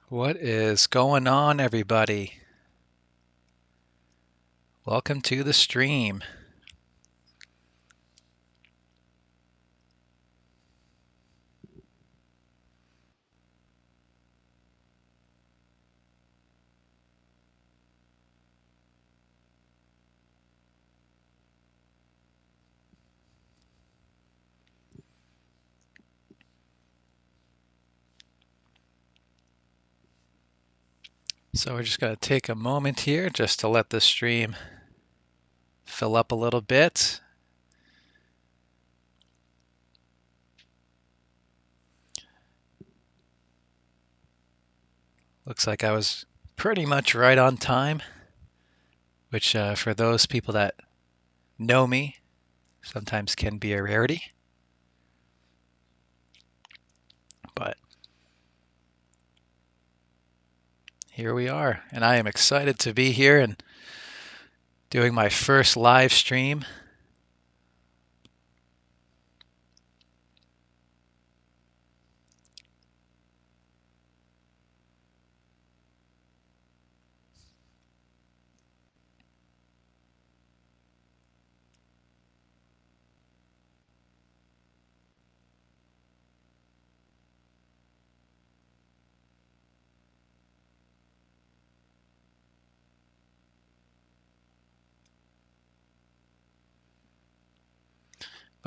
What is going on, everybody? Welcome to the stream. So we're just going to take a moment here just to let the stream fill up a little bit. Looks like I was pretty much right on time, which for those people that know me, sometimes can be a rarity. But here we are, and I am excited to be here and doing my first live stream.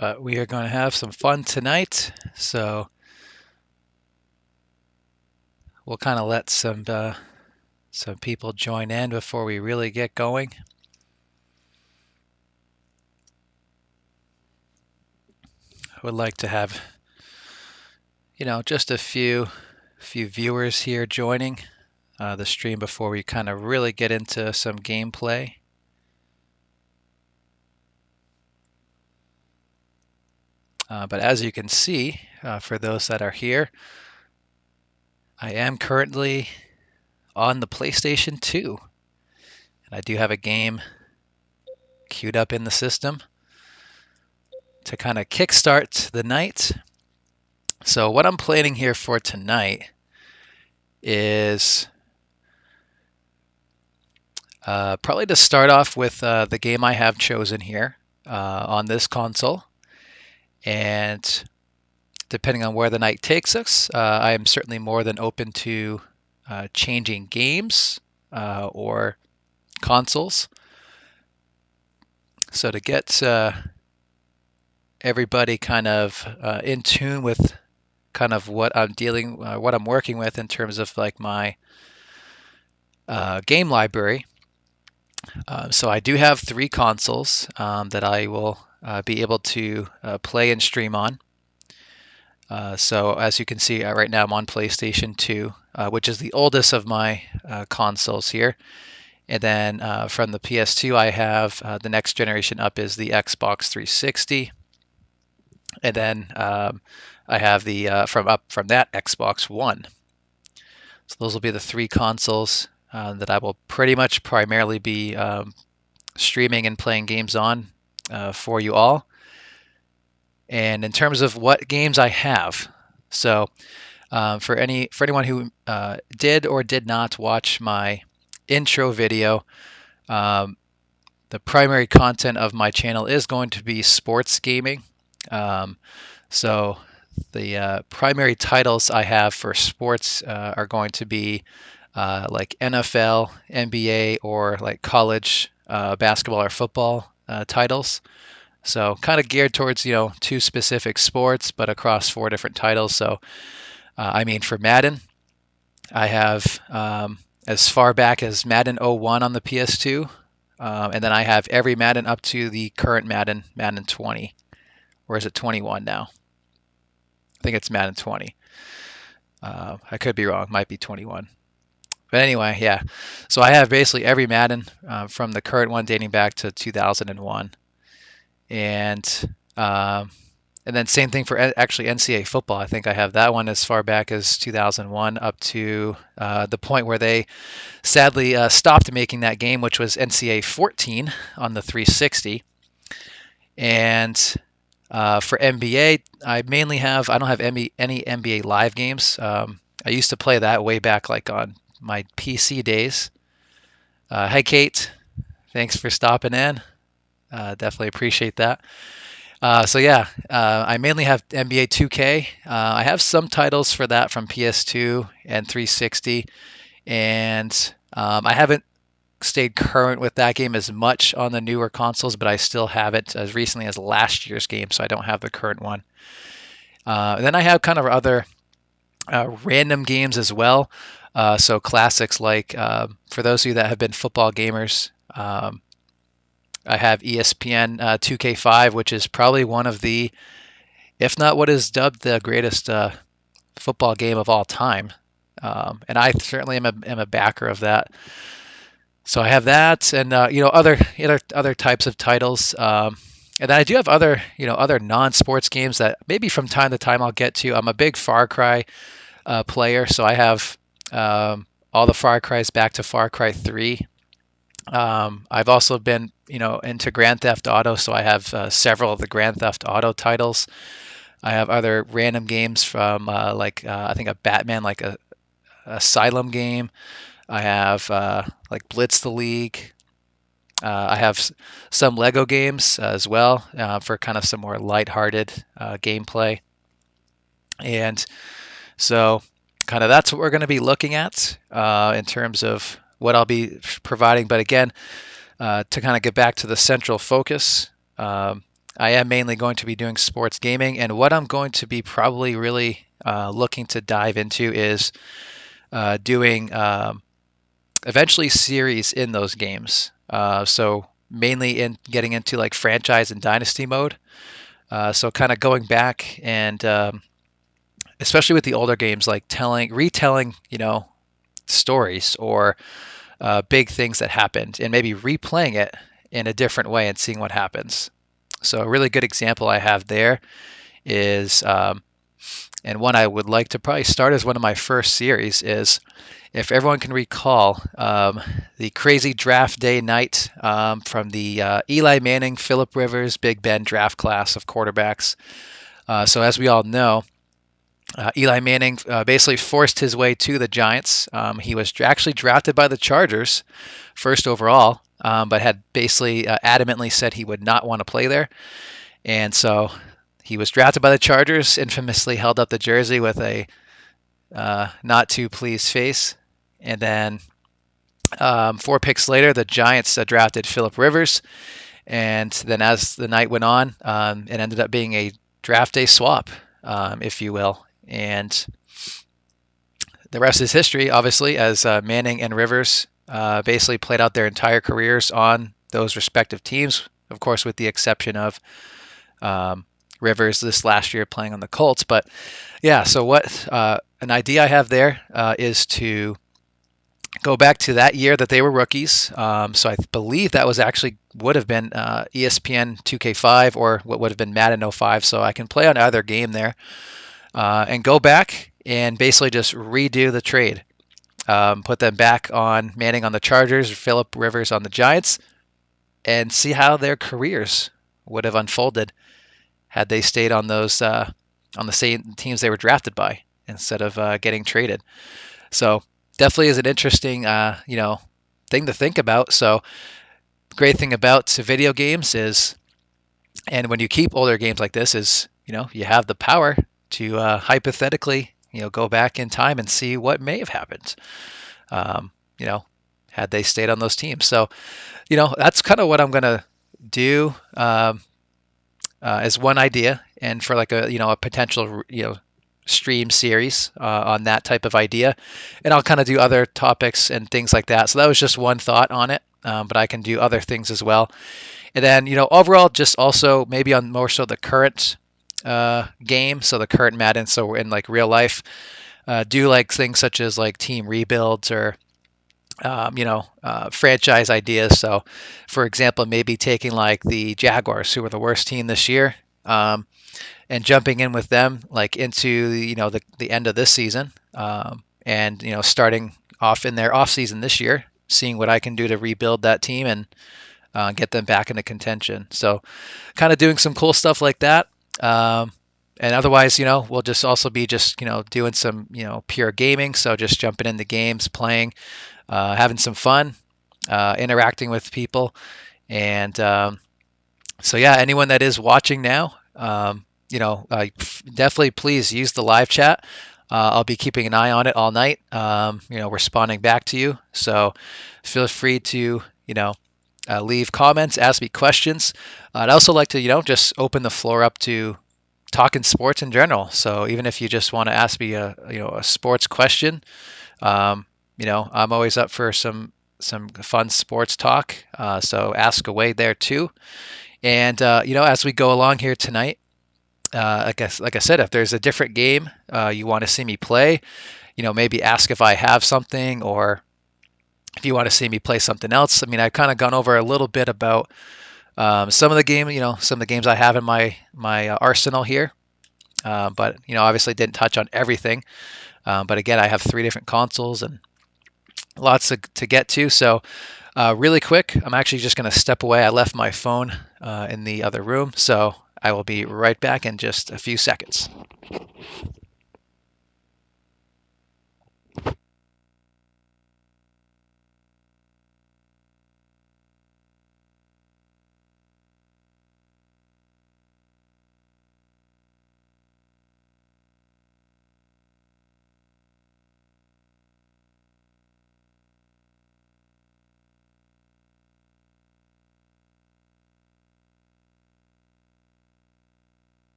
But we are going to have some fun tonight, so we'll kind of let some people join in before we really get going. I would like to have, just a few viewers here joining the stream before we kind of really get into some gameplay. But as you can see, for those that are here, I am currently on the PlayStation 2. And I do have a game queued up in the system to kind of kickstart the night. So what I'm planning here for tonight is probably to start off with the game I have chosen here on this console. And depending on where the night takes us, I am certainly more than open to changing games or consoles. So to get everybody kind of in tune with kind of what I'm working with in terms of like my game library. So I do have 3 consoles that I will be able to play and stream on. So as you can see, right now I'm on PlayStation 2, which is the oldest of my consoles here. And then from the PS2, I have the next generation up is the Xbox 360. And then I have the from that Xbox One. So those will be the 3 consoles that I will pretty much primarily be streaming and playing games on for you all. And in terms of what games I have, so for anyone who did or did not watch my intro video, the primary content of my channel is going to be sports gaming. So the primary titles I have for sports are going to be like NFL, NBA, or like college basketball or football titles. So kind of geared towards, 2 specific sports, but across 4 different titles. So, for Madden, I have as far back as Madden 01 on the PS2. And then I have every Madden up to the current Madden 20. Or is it 21 now? I think it's Madden 20. I could be wrong. Might be 21. But anyway, yeah. So I have basically every Madden from the current one dating back to 2001. And then same thing for actually NCAA football. I think I have that one as far back as 2001 up to the point where they sadly stopped making that game, which was NCAA 14 on the 360. And for NBA, I don't have any NBA live games. I I used to play that way back like on my PC days. Hi, Kate. Thanks for stopping in. Definitely appreciate that. So yeah, I mainly have NBA 2K. I have some titles for that from PS2 and 360, and I haven't stayed current with that game as much on the newer consoles, but I still have it as recently as last year's game, so I don't have the current one. And then I have kind of other random games as well. So classics like, for those of you that have been football gamers, I have ESPN 2K5, which is probably one of the, if not what is dubbed the greatest football game of all time. And I certainly am a backer of that. So I have that, and other types of titles. And then I do have other non-sports games that maybe from time to time I'll get to. I'm a big Far Cry player, so I have all the Far Cries back to Far Cry 3. I've also been, into Grand Theft Auto, so I have several of the Grand Theft Auto titles. I have other random games from I think a Batman, like a Asylum game. I have like Blitz the League. I have some Lego games as well for kind of some more lighthearted gameplay. And so kind of that's what we're going to be looking at in terms of what I'll be providing. But again, to kind of get back to the central focus, I am mainly going to be doing sports gaming. And what I'm going to be probably really looking to dive into is doing eventually series in those games. So mainly in getting into like franchise and dynasty mode. So kind of going back and especially with the older games, like retelling, stories or big things that happened, and maybe replaying it in a different way and seeing what happens. So a really good example I have there is, and one I would like to probably start as one of my first series is, if everyone can recall, the crazy draft day night from the Eli Manning, Phillip Rivers, Big Ben draft class of quarterbacks. So as we all know, Eli Manning basically forced his way to the Giants. He was actually drafted by the Chargers first overall, but had basically adamantly said he would not want to play there. And so he was drafted by the Chargers, infamously held up the jersey with a not too pleased face. And then 4 picks later, the Giants drafted Phillip Rivers. And then as the night went on, it ended up being a draft day swap, if you will. And the rest is history, obviously, as Manning and Rivers basically played out their entire careers on those respective teams, of course, with the exception of Rivers this last year playing on the Colts. But yeah, so what an idea I have there is to go back to that year that they were rookies. So I believe that would have been ESPN 2K5 or what would have been Madden 05. So I can play on either game there. And go back and basically just redo the trade. Put them back on Manning on the Chargers, Phillip Rivers on the Giants, and see how their careers would have unfolded had they stayed on those on the same teams they were drafted by instead of getting traded. So definitely is an interesting thing to think about. So the great thing about video games is, and when you keep older games like this, is you have the power to hypothetically, go back in time and see what may have happened, had they stayed on those teams. So, that's kind of what I'm going to do as one idea, and for like a potential, stream series on that type of idea. And I'll kind of do other topics and things like that. So that was just one thought on it, but I can do other things as well. And then, overall, just also maybe on more so the current game, so the current Madden, so we're in like real life, do like things such as like team rebuilds or franchise ideas. So for example, maybe taking like the Jaguars, who were the worst team this year, and jumping in with them like into the end of this season, and starting off in their off season this year, seeing what I can do to rebuild that team and get them back into contention. So kind of doing some cool stuff like that. And otherwise, we'll just also be just, doing some, pure gaming. So just jumping into games, playing, having some fun, interacting with people. And so yeah, anyone that is watching now, definitely please use the live chat. I'll be keeping an eye on it all night, responding back to you. So feel free to, leave comments, ask me questions. I'd also like to, just open the floor up to talking sports in general. So even if you just want to ask me a sports question, I'm always up for some fun sports talk. So ask away there too. And as we go along here tonight, like I said, if there's a different game you want to see me play, maybe ask if I have something, or if you want to see me play something else. I mean, I've kind of gone over a little bit about some of the games I have in my arsenal here, but obviously didn't touch on everything. But again, I have 3 different consoles and lots to get to. So really quick, I'm actually just going to step away. I left my phone in the other room, so I will be right back in just a few seconds.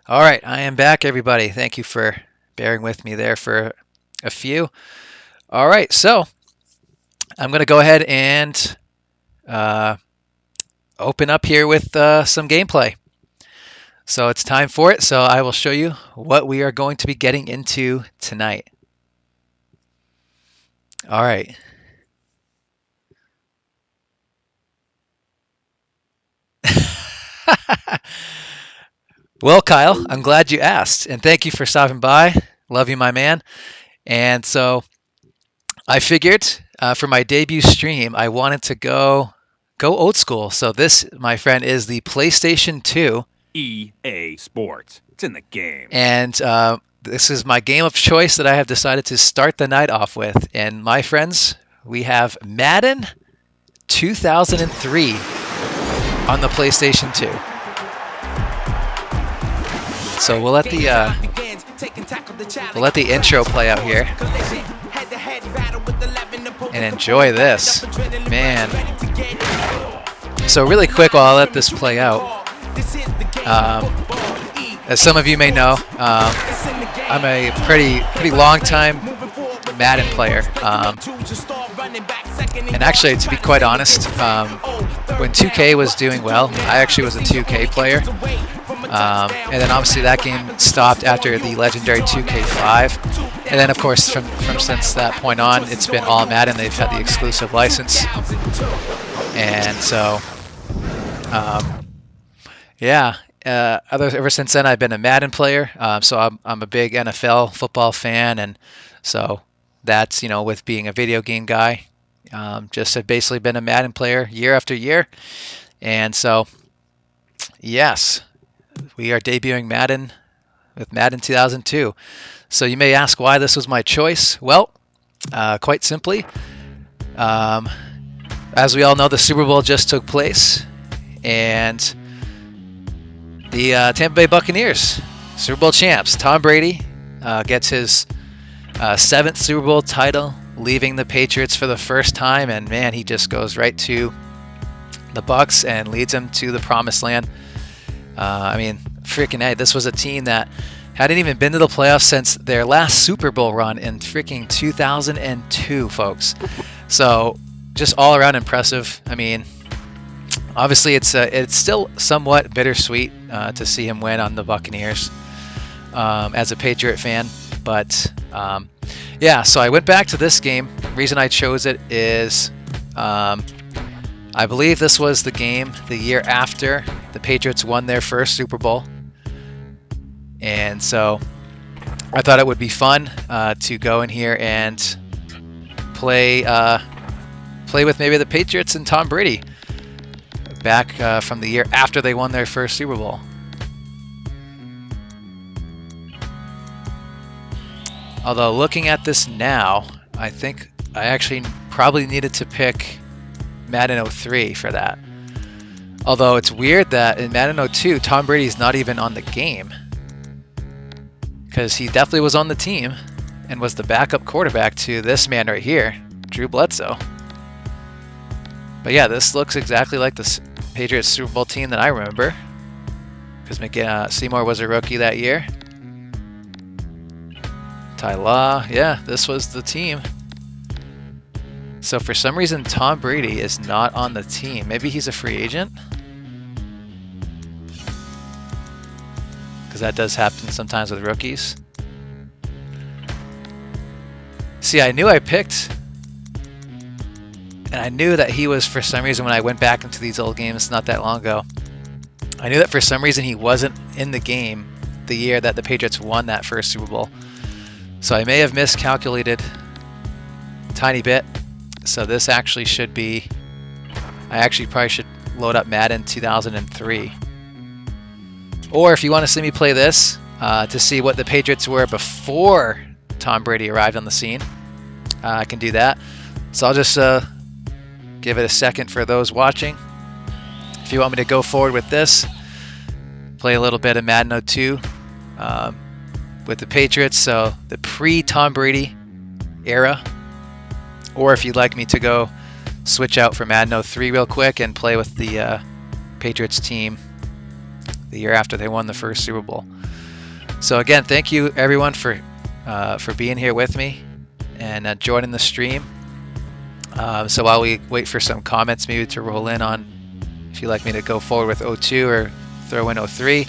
All right, I am back, everybody. Thank you for bearing with me there for a few. All right, so I'm going to go ahead and open up here with some gameplay. So it's time for it. So I will show you what we are going to be getting into tonight. All right. Well, Kyle, I'm glad you asked, and thank you for stopping by. Love you, my man. And so I figured for my debut stream, I wanted to go old school. So this, my friend, is the PlayStation 2. EA Sports. It's in the game. And this is my game of choice that I have decided to start the night off with. And my friends, we have Madden 2003 on the PlayStation 2. So we'll let the intro play out here and enjoy this, man. So really quick, while I let this play out, as some of you may know, I'm a pretty long time Madden player, and actually, to be quite honest, when 2K was doing well, I actually was a 2K player. And then obviously that game stopped after the legendary 2K5, and then of course from since that point on, it's been all Madden. They've had the exclusive license, and so ever since then I've been a Madden player. So I'm a big NFL football fan, and so that's with being a video game guy, just have basically been a Madden player year after year, and so yes. We are debuting Madden with Madden 2002. So you may ask why this was my choice. Well, quite simply, as we all know, the Super Bowl just took place, and the Tampa Bay Buccaneers, Super Bowl champs, Tom Brady, gets his 7th Super Bowl title, leaving the Patriots for the first time, and man, he just goes right to the Bucs and leads them to the promised land. I mean, freaking A, this was a team that hadn't even been to the playoffs since their last Super Bowl run in freaking 2002, folks. So just all around impressive. I mean, obviously it's still somewhat bittersweet to see him win on the Buccaneers as a Patriot fan. But yeah, so I went back to this game. The reason I chose it is I believe this was the game the year after the Patriots won their first Super Bowl. And so I thought it would be fun to go in here and play with maybe the Patriots and Tom Brady back from the year after they won their first Super Bowl. Although looking at this now, I think I actually probably needed to pick Madden 03 for that. Although it's weird that in Madden 02, Tom Brady's not even on the game, because he definitely was on the team and was the backup quarterback to this man right here, Drew Bledsoe. But yeah, this looks exactly like the Patriots Super Bowl team that I remember, because Seymour was a rookie that year. Ty Law, yeah, this was the team. So for some reason, Tom Brady is not on the team. Maybe he's a free agent? Because that does happen sometimes with rookies. See, I knew I picked, and I knew that he was, for some reason, when I went back into these old games not that long ago, I knew that for some reason he wasn't in the game the year that the Patriots won that first Super Bowl. So I may have miscalculated a tiny bit. So this actually should be, I actually probably should load up Madden 2003. Or if you want to see me play this to see what the Patriots were before Tom Brady arrived on the scene, I can do that. So I'll just give it a second for those watching. If you want me to go forward with this, play a little bit of Madden 02 with the Patriots, so the pre-Tom Brady era. Or if you'd like me to go switch out for Madden 03 real quick and play with the Patriots team the year after they won the first Super Bowl. So again, thank you everyone for being here with me and joining the stream. So while we wait for some comments maybe to roll in on if you'd like me to go forward with 02 or throw in 03,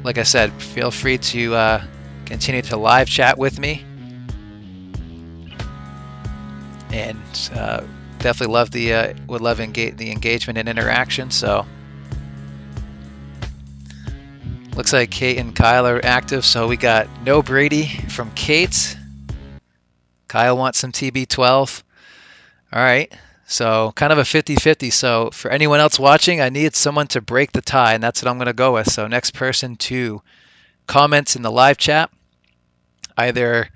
like I said, feel free to continue to live chat with me. And definitely love would love the engagement and interaction. So looks like Kate and Kyle are active. So we got no Brady from Kate. Kyle wants some TB12. All right. So kind of a 50-50. So for anyone else watching, I need someone to break the tie, and that's what I'm going to go with. So next person to comment in the live chat, either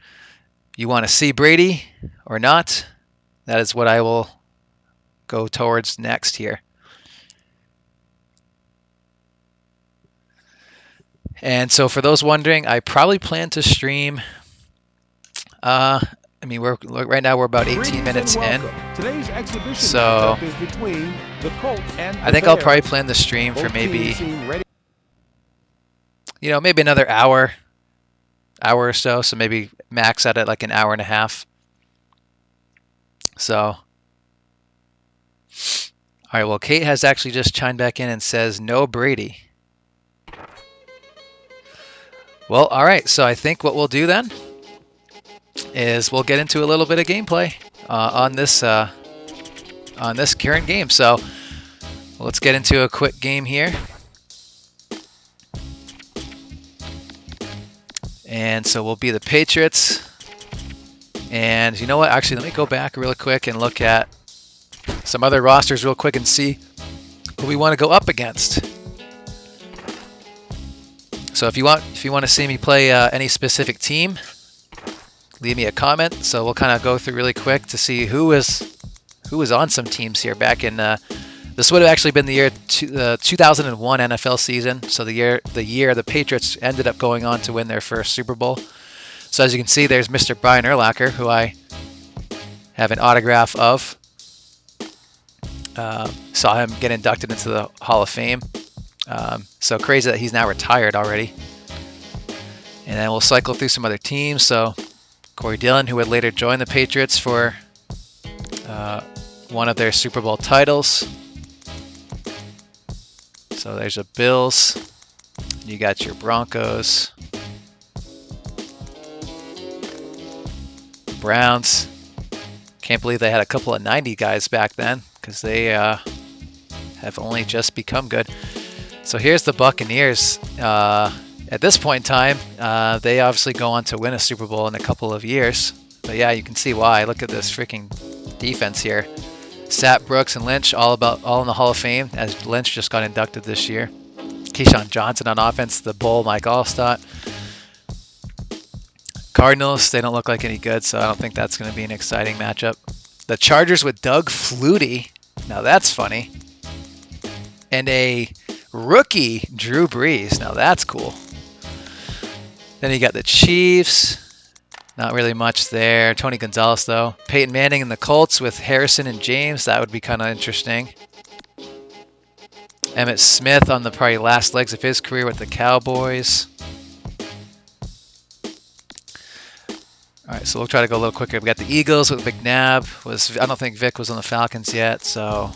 you want to see Brady or not. That is what I will go towards next here. And so for those wondering, I probably plan to stream, I mean, right now we're about 18 minutes in. Today's exhibition so is between the Colts and I think I'll probably plan the stream for maybe, maybe another hour or so. So maybe max out at like an hour and a half. So, all right, well, Kate has actually just chimed back in and says, no Brady. Well, all right, so I think what we'll do then is we'll get into a little bit of gameplay on this current game. So let's get into a quick game here. And so we'll be the Patriots. And you know what? Actually, let me go back really quick and look at some other rosters real quick and see who we want to go up against. So if you want to see me play any specific team, leave me a comment. So we'll kind of go through really quick to see who was on some teams here back in. This would have actually been the year 2001 NFL season. So the year the Patriots ended up going on to win their first Super Bowl. So as you can see, there's Mr. Brian Urlacher, who I have an autograph of. Saw him get inducted into the Hall of Fame. So crazy that he's now retired already. And then we'll cycle through some other teams. So Corey Dillon, who would later join the Patriots for one of their Super Bowl titles. So there's the Bills. You got your Broncos. Browns. Can't believe they had a couple of 90 guys back then, because they have only just become good. So here's the Buccaneers. At this point in time, they obviously go on to win a Super Bowl in a couple of years. But yeah, you can see why. Look at this freaking defense here. Sapp, Brooks, and Lynch all in the Hall of Fame, as Lynch just got inducted this year. Keyshawn Johnson on offense, the Bull, Mike Allstott. Cardinals, they don't look like any good, so I don't think that's going to be an exciting matchup. The Chargers with Doug Flutie. Now that's funny. And a rookie Drew Brees. Now that's cool. Then you got the Chiefs. Not really much there. Tony Gonzalez, though. Peyton Manning and the Colts with Harrison and James. That would be kind of interesting. Emmitt Smith on the probably last legs of his career with the Cowboys. All right, so we'll try to go a little quicker. We got the Eagles with McNabb. I don't think Vic was on the Falcons yet, so...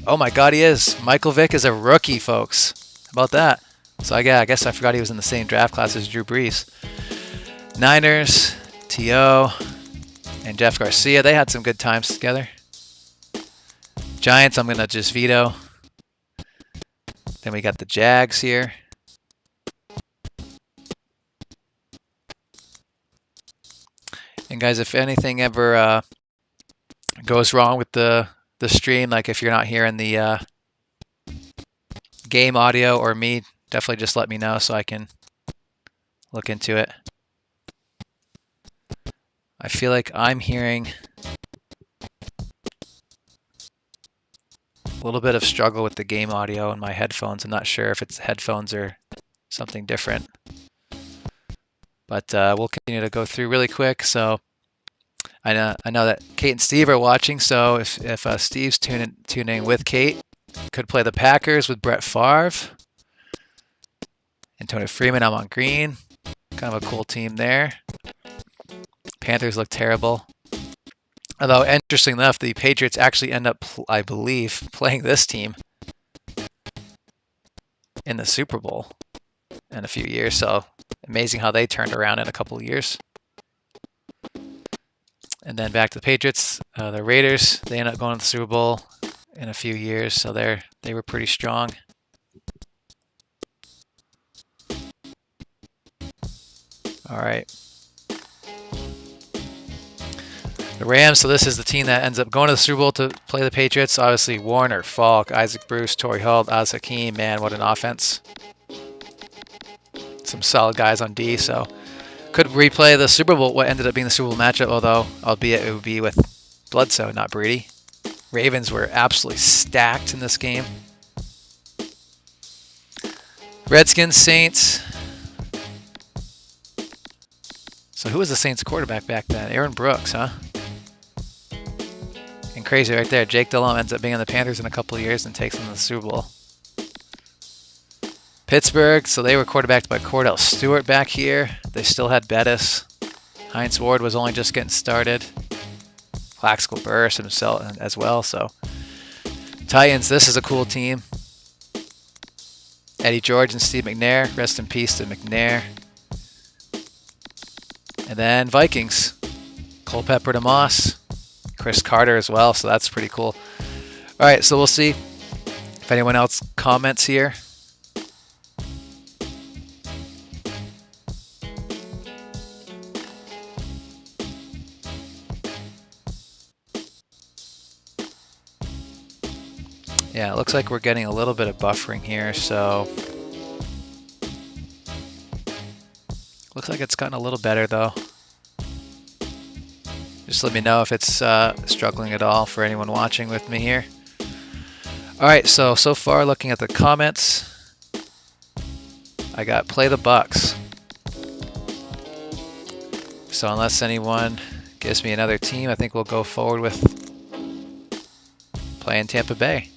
Oh my God, he is. Michael Vick is a rookie, folks. How about that? So I guess I forgot he was in the same draft class as Drew Brees. Niners, T.O., and Jeff Garcia. They had some good times together. Giants, I'm going to just veto. Then we got the Jags here. And guys, if anything ever goes wrong with the stream, like if you're not hearing the game audio or me, definitely just let me know so I can look into it. I feel like I'm hearing a little bit of struggle with the game audio in my headphones. I'm not sure if it's headphones or something different. But we'll continue to go through really quick. So I know that Kate and Steve are watching. So if Steve's tuning with Kate, could play the Packers with Brett Favre. Antonio Freeman, I'm on green. Kind of a cool team there. Panthers look terrible. Although, interestingly enough, the Patriots actually end up, I believe, playing this team in the Super Bowl in a few years. So amazing how they turned around in a couple of years. And then back to the Patriots. The Raiders, they end up going to the Super Bowl in a few years. So they were pretty strong. All right. The Rams, so this is the team that ends up going to the Super Bowl to play the Patriots. Obviously, Warner, Falk, Isaac Bruce, Torrey Holt, Az Hakim. Man, what an offense. Some solid guys on D, so could replay the Super Bowl, what ended up being the Super Bowl matchup, although albeit it would be with Bledsoe, not Brady. Ravens were absolutely stacked in this game. Redskins, Saints. So who was the Saints quarterback back then? Aaron Brooks, huh? And crazy right there. Jake Delhomme ends up being on the Panthers in a couple of years and takes them to the Super Bowl. Pittsburgh, so they were quarterbacked by Cordell Stewart back here. They still had Bettis. Heinz Ward was only just getting started. Plaxico Burress himself as well. So Titans, this is a cool team. Eddie George and Steve McNair. Rest in peace to McNair. And then Vikings. Culpepper to Moss. Chris Carter as well, so that's pretty cool. All right, so we'll see if anyone else comments here. Yeah, it looks like we're getting a little bit of buffering here, so looks like it's gotten a little better though. Just let me know if it's struggling at all for anyone watching with me here. All right, so far looking at the comments, I got play the Bucks. So unless anyone gives me another team, I think we'll go forward with playing Tampa Bay.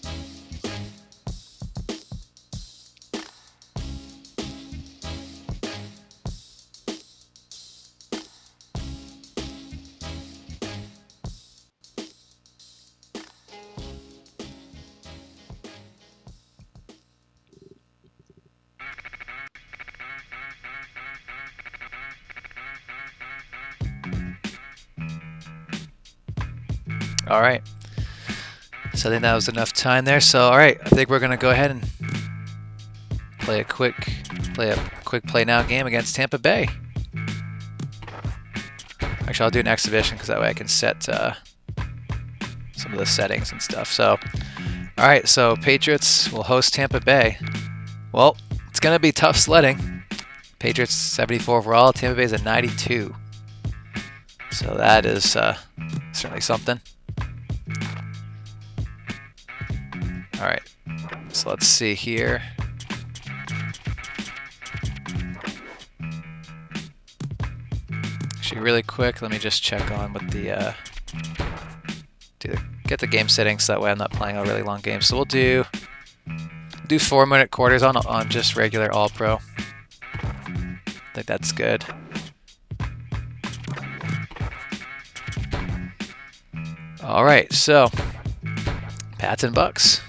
All right. So I think that was enough time there. So, all right, I think we're going to go ahead and play a quick play now game against Tampa Bay. Actually, I'll do an exhibition because that way I can set some of the settings and stuff. So, all right, so Patriots will host Tampa Bay. Well, it's gonna be tough sledding. Patriots 74 overall, Tampa Bay's a 92. So that is certainly something. All right, so let's see here. Actually, really quick, let me just check on what the get the game settings so that way I'm not playing a really long game. So we'll do 4-minute quarters on just regular All Pro. I think that's good. All right, so Pats and Bucks.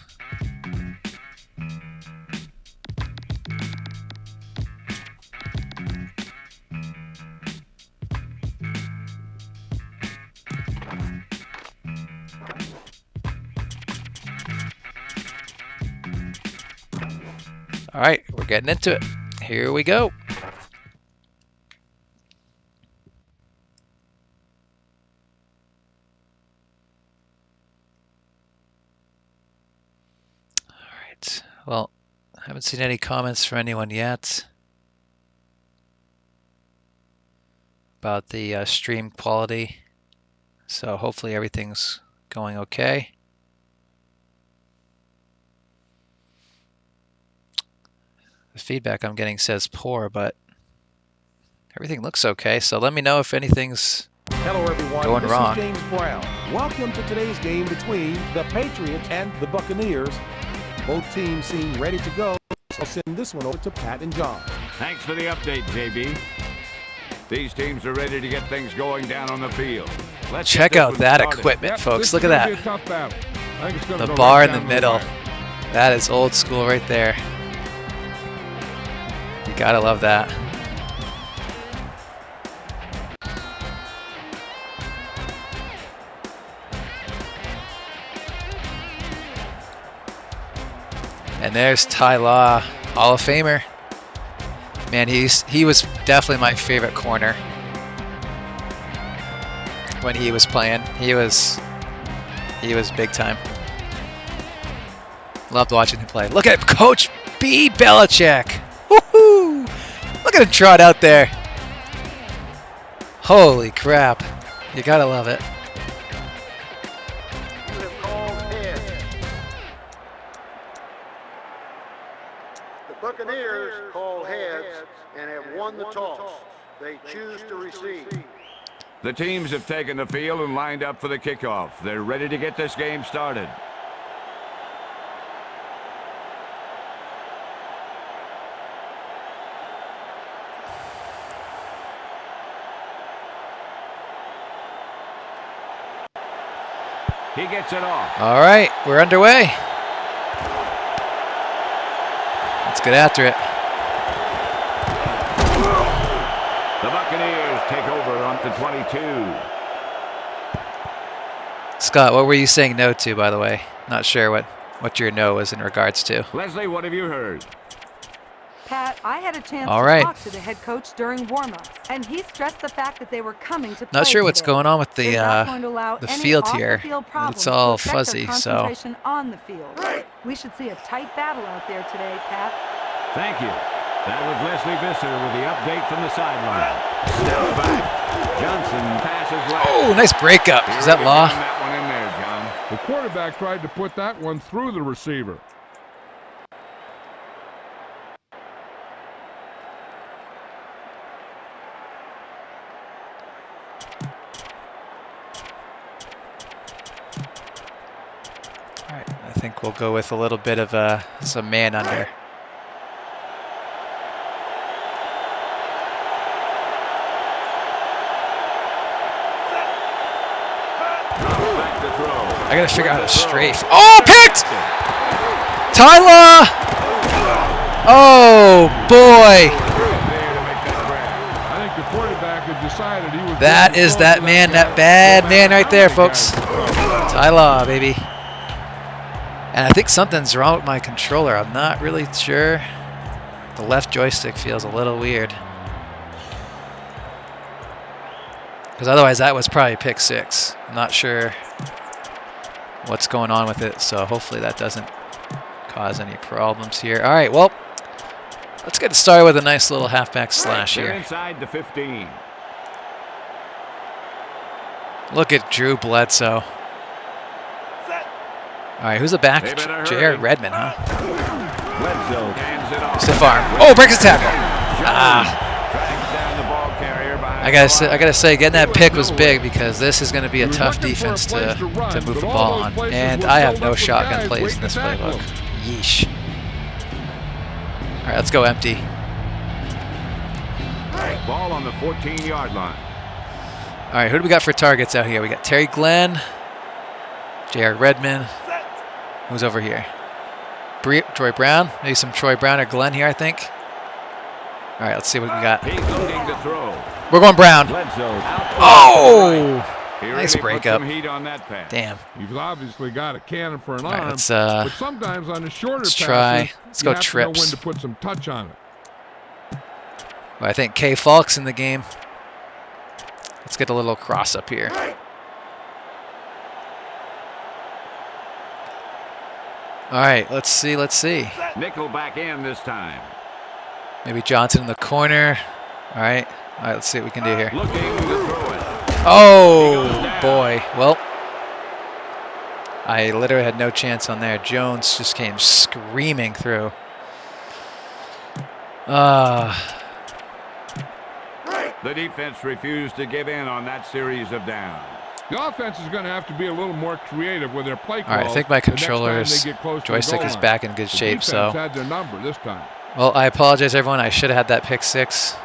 All right, we're getting into it. Here we go. All right. Well, I haven't seen any comments from anyone yet about the stream quality. So hopefully everything's going okay. The feedback I'm getting says poor, but everything looks okay. So let me know if anything's Hello, everyone. going This wrong. is James Brown. Welcome to today's game between the Patriots and the Buccaneers. Both teams seem ready to go. I'll send this one over to Pat and John. Thanks for the update, JB. These teams are ready to get things going down on the field. Let's Check get this out one that started. equipment, folks. This Look is at gonna be that. a tough battle. I think it's gonna The go bar right in the down middle. wire. That is old school right there. You gotta love that. And there's Ty Law, Hall of Famer. Man, he was definitely my favorite corner when he was playing. He was big time. Loved watching him play. Look at Coach B. Belichick. Woohoo! Look at him trot out there. Holy crap. You gotta love it. You have called heads. The Buccaneers call heads and have won the toss. They choose to receive. The teams have taken the field and lined up for the kickoff. They're ready to get this game started. He gets it off. All right, we're underway. Let's get after it. The Buccaneers take over on the 22. Scott, what were you saying no to, by the way? Not sure what your no was in regards to. Leslie, what have you heard? Pat, I had a chance All to right. talk to the head coach during warm-ups, and he stressed the fact that they were coming to play Not sure what's today. going on with They're not going to allow the any field here. off-the-field problems It's all to affect fuzzy, their so concentration on the field. We should see a tight battle out there today, Pat. Thank you. That was Leslie Visser with the update from the sideline. Step back. Johnson passes left. oh, nice breakup. Is that Law? That one in there, John. The quarterback tried to put that one through the receiver. All right, I think we'll go with a little bit of some man under. Back to throw. I gotta figure out how to strafe. Oh, picked! Tyler! Oh boy! There to make that grab. I think the quarterback had decided he was. That going to is throw that to man, guy, that bad no man matter right how there, many folks. guys- Tyler, baby. And I think something's wrong with my controller. I'm not really sure. The left joystick feels a little weird. Because otherwise that was probably pick 6. I'm not sure what's going on with it, so hopefully that doesn't cause any problems here. All right, well, let's get started with a nice little halfback slash They're here. inside the 15. Look at Drew Bledsoe. All right, who's the back? They better hurry. Jared Redmond, huh? Bledsoe hands it off. Stiff arm. Oh, breaks his tackle. Tracks down the ball carrier behind I gotta say, getting that pick was big because this is going to be a tough defense to move the ball on, and I have no shotgun plays in this playbook. Yeesh. All right, let's go empty. Ball on the 14-yard line. All right, who do we got for targets out here? We got Terry Glenn, Jared Redmond. Who's over here? Troy Brown. Maybe some Troy Brown or Glenn here, I think. All right, let's see what we got. He's looking to throw. We're going Brown. Bledsoe out. Oh! He Nice really put breakup. some heat on that pass. Damn. You've obviously got a cannon for an All right, arm, let's but sometimes on the shorter passes, try. Let's go you have to know when trips. to put some touch on it. Well, I think K Falk's in the game. Let's get a little cross up here. All right, let's see. Nickel back in this time. Maybe Johnson in the corner. All right, let's see what we can do here. Looking to throw it. Oh, boy. Well, I literally had no chance on there. Jones just came screaming through. The defense refused to give in on that series of downs. The offense is going to have to be a little more creative with their play calls. All right, I think my the next time controller's they get close to the joystick goal is line. back in good The shape, defense so. had their number this time. Well, I apologize, everyone. I should have had that pick 6.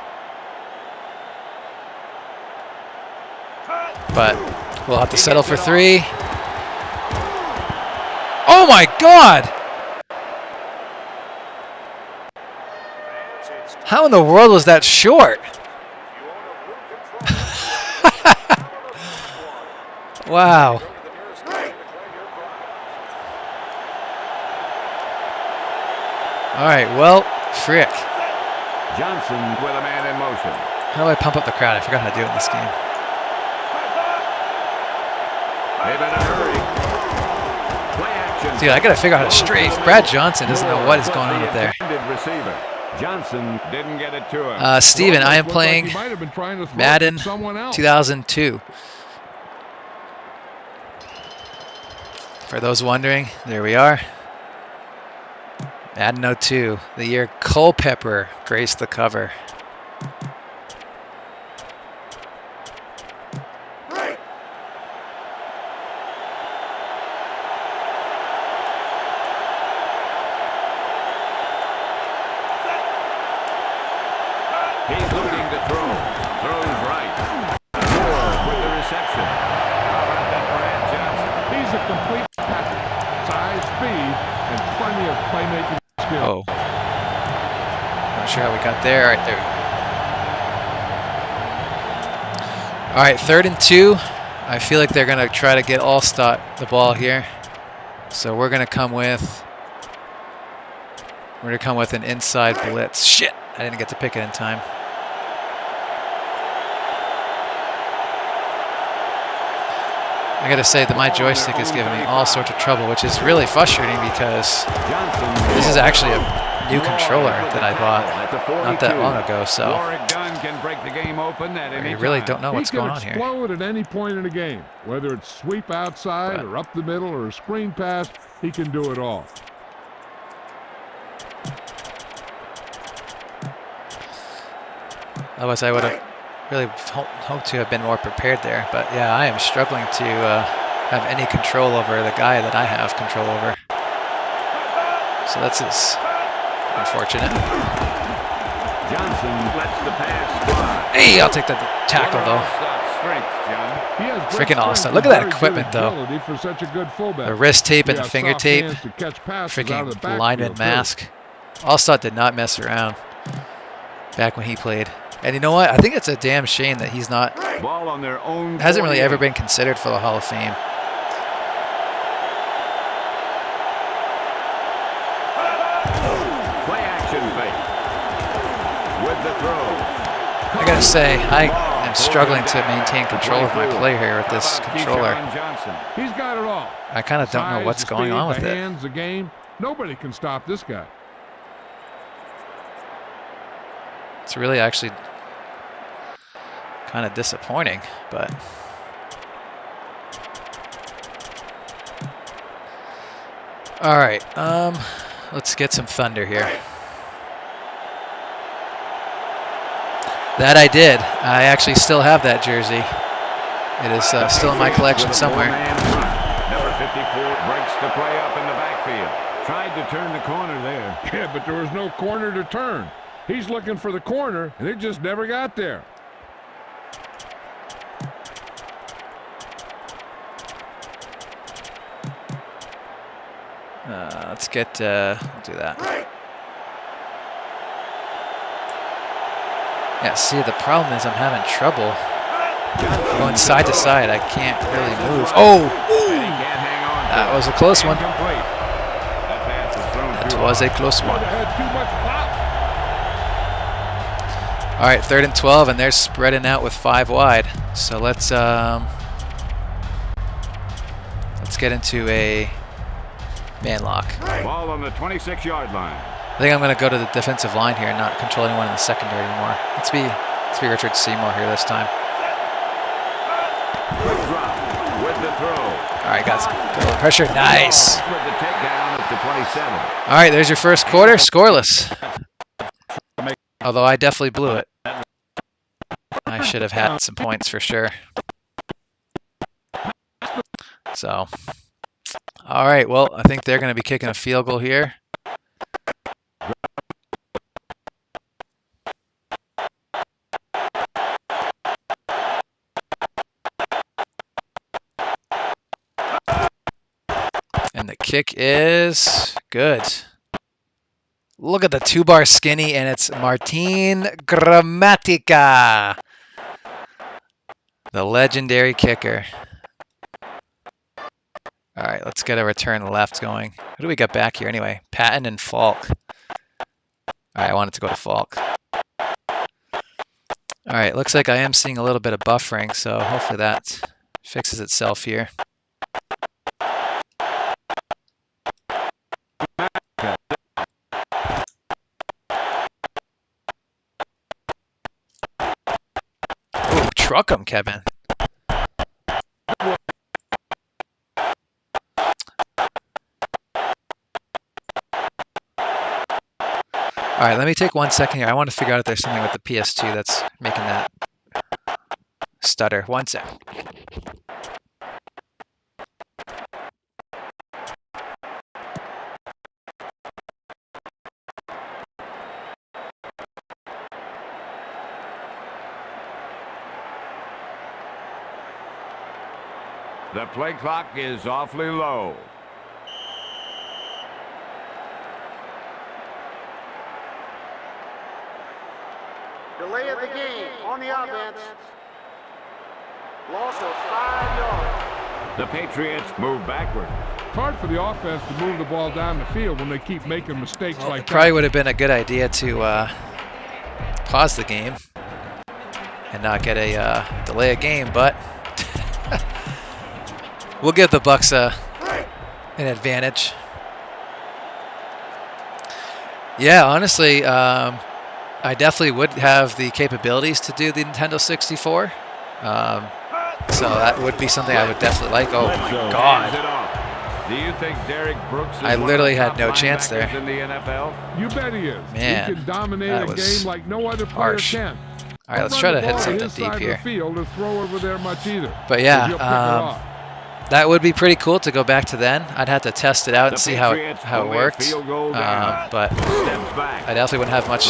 But we'll have to settle for 3. Oh, my God! How in the world was that short? Wow. All right, well, frick. Johnson with a man in motion. How do I pump up the crowd? I forgot how to do it in this game. They better hurry. Play action. Dude, I got to figure out how to strafe. Brad Johnson doesn't know what is going on up there. Receiver. Johnson didn't get it to him. Steven, I am playing He might have been trying to throw Madden it to someone else. 2002. For those wondering, there we are. Madden 02, the year Culpepper graced the cover. He's looking to throw. Throws right. Moore with the reception. How about that, Brad Johnson? He's a complete package. Size, speed, and plenty of playmaking skill. Oh. Not sure how we got there. All right, there we go. All right, 3rd and 2. I feel like they're going to try to get Allstott the ball here. So we're going to come with an inside blitz. Shit, I didn't get to pick it in time. I got to say that my joystick is giving me all sorts of trouble, which is really frustrating because this is actually a new controller that I bought not that long ago, so I really don't know what's going on He here. can explode at any point in the game. Whether it's sweep outside or up the middle or a screen pass, he can do it all. Otherwise, I would have really hoped to have been more prepared there. But yeah, I am struggling to have any control over the guy that I have control over. So that's unfortunate. Johnson lets the pass fly. Hey, I'll take the tackle though. He has Freaking great awesome. strength Look and at that very good equipment, though. agility for such a good fullback. The wrist tape and He the has finger soft tape. hands to catch passes out of the Freaking lineman backfield, too. mask. Allstott did not mess around back when he played. And you know what? I think it's a damn shame that he's not, Ball on their own. hasn't really 48. ever been considered for the Hall of Fame. Play action fake. with the throw. I gotta say, I am struggling to maintain control of my play here with this controller. He's got it all. I kind of don't know what's going on with it. Hands, the game. Nobody can stop this guy. It's really actually kind of disappointing, but all right, let's get some thunder here. That I did. I actually still have that jersey. It is still in my collection somewhere. Number 54 breaks the play up in the backfield. Tried to turn the corner there. Yeah, but there was no corner to turn. He's looking for the corner, and it just never got there. Let's get, we'll do that. Yeah, see, the problem is I'm having trouble going side to side. I can't really move. Oh! That was a close one. That was a close one. All right, 3rd and 12, and they're spreading out with 5 wide. So let's get into a man lock. Ball on the 26-yard line. I think I'm going to go to the defensive line here and not control anyone in the secondary anymore. Let's be Richard Seymour here this time. Quick drop with the throw. All right, guys. Good little pressure. Nice. With the takedown at the 27. All right, there's your first quarter. Scoreless. Although I definitely blew it. I should have had some points for sure. So, all right. Well, I think they're going to be kicking a field goal here. And the kick is good. Look at the 2-bar skinny, and it's Martin Gramatica, the legendary kicker. All right, let's get a return left going. Who do we got back here anyway? Patton and Falk. All right, I wanted to go to Falk. All right, looks like I am seeing a little bit of buffering, so hopefully that fixes itself here. Ooh, truck him, Kevin. All right, let me take 1 second here. I want to figure out if there's something with the PS2 that's making that stutter. 1 sec. The play clock is awfully low. Delay of the game on the offense. Loss of 5 yards. The Patriots move backward. It's hard for the offense to move the ball down the field when they keep making mistakes like It probably would have been a good idea to pause the game and not get a delay of game, but we'll give the Bucs an advantage. Yeah, honestly, I definitely would have the capabilities to do the Nintendo 64. So that would be something I would definitely like. Oh my God. Do you think Derek Brooks is I literally had no chance there. in the NFL? You bet he is. Man, he can dominate that a was game like no other player harsh. can. All right, let's try to hit something deep here. Field or throw over there much either. But yeah, that would be pretty cool to go back to then. I'd have to test it out and see how it worked. But I definitely wouldn't have much.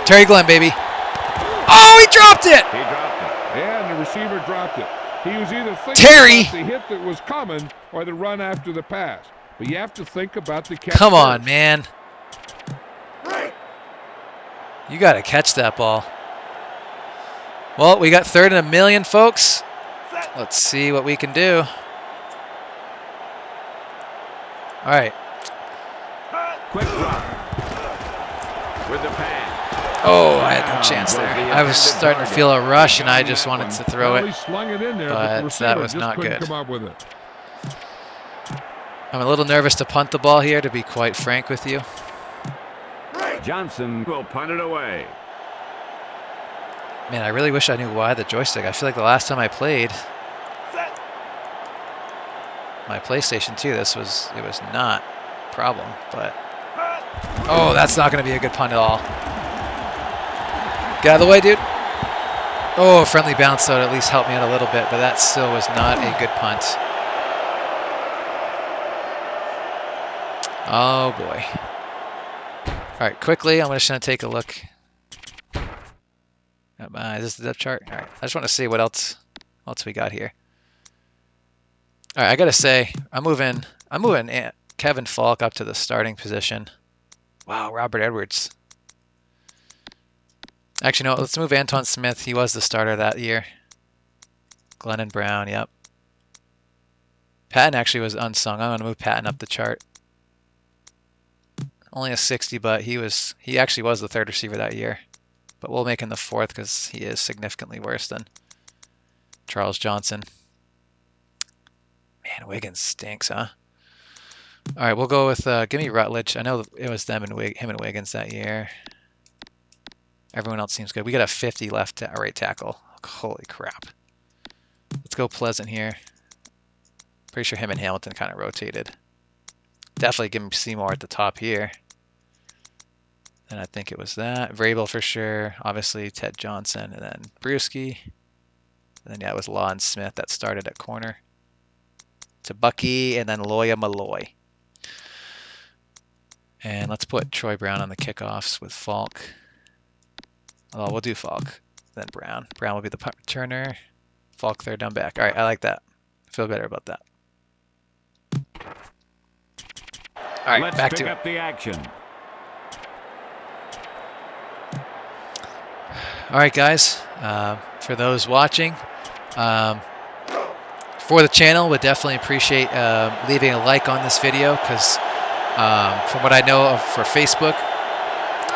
Terry Glenn, baby. Oh, he dropped it! He dropped it. And the receiver dropped it. He was either thinking Terry! about the hit that was coming or the run after the pass. But you have to think about the catch. Come on, first. man. You got to catch that ball. Well, we got 3rd and 1,000,000, folks. Let's see what we can do. All right. Quick drop with the pass. Oh, I had no chance there. I was starting to feel a rush, and I just wanted to throw Well, he it, slung it in there, but the that receiver was just not couldn't good. come up with it. I'm a little nervous to punt the ball here, to be quite frank with you. Johnson will punt it away. Man, I really wish I knew why the joystick. I feel like the last time I played my PlayStation 2, it was not a problem, but oh, that's not going to be a good punt at all. Get out of the way, dude. Oh, friendly bounce, though, at least helped me out a little bit, but that still was not a good punt. Oh, boy. All right, quickly, I'm just going to take a look. Is this the depth chart? All right, I just want to see what else we got here. All right, I got to say, I'm moving Kevin Falk up to the starting position. Wow, Robert Edwards. Actually, no, let's move Antoine Smith. He was the starter that year. Glennon Brown, yep. Patton actually was unsung. I'm going to move Patton up the chart. Only a 60, but he actually was the third receiver that year. But we'll make him the fourth because he is significantly worse than Charles Johnson. Man, Wiggins stinks, huh? All right, we'll go with give me Rutledge. I know it was him and Wiggins that year. Everyone else seems good. We got a 50 left right tackle. Holy crap. Let's go Pleasant here. Pretty sure him and Hamilton kind of rotated. Definitely give him Seymour at the top here. And I think it was that. Vrabel for sure. Obviously Ted Johnson and then Brewski. And then yeah, it was Law and Smith that started at corner. To Bucky and then Loya Malloy. And let's put Troy Brown on the kickoffs with Falk. Oh, we'll do Falk, then Brown. Brown will be the punt returner. Falk third down back. All right, I like that. I feel better about that. All right, Let's back pick to up the action. All right, guys. For those watching, for the channel, would definitely appreciate leaving a like on this video because from what I know of for Facebook,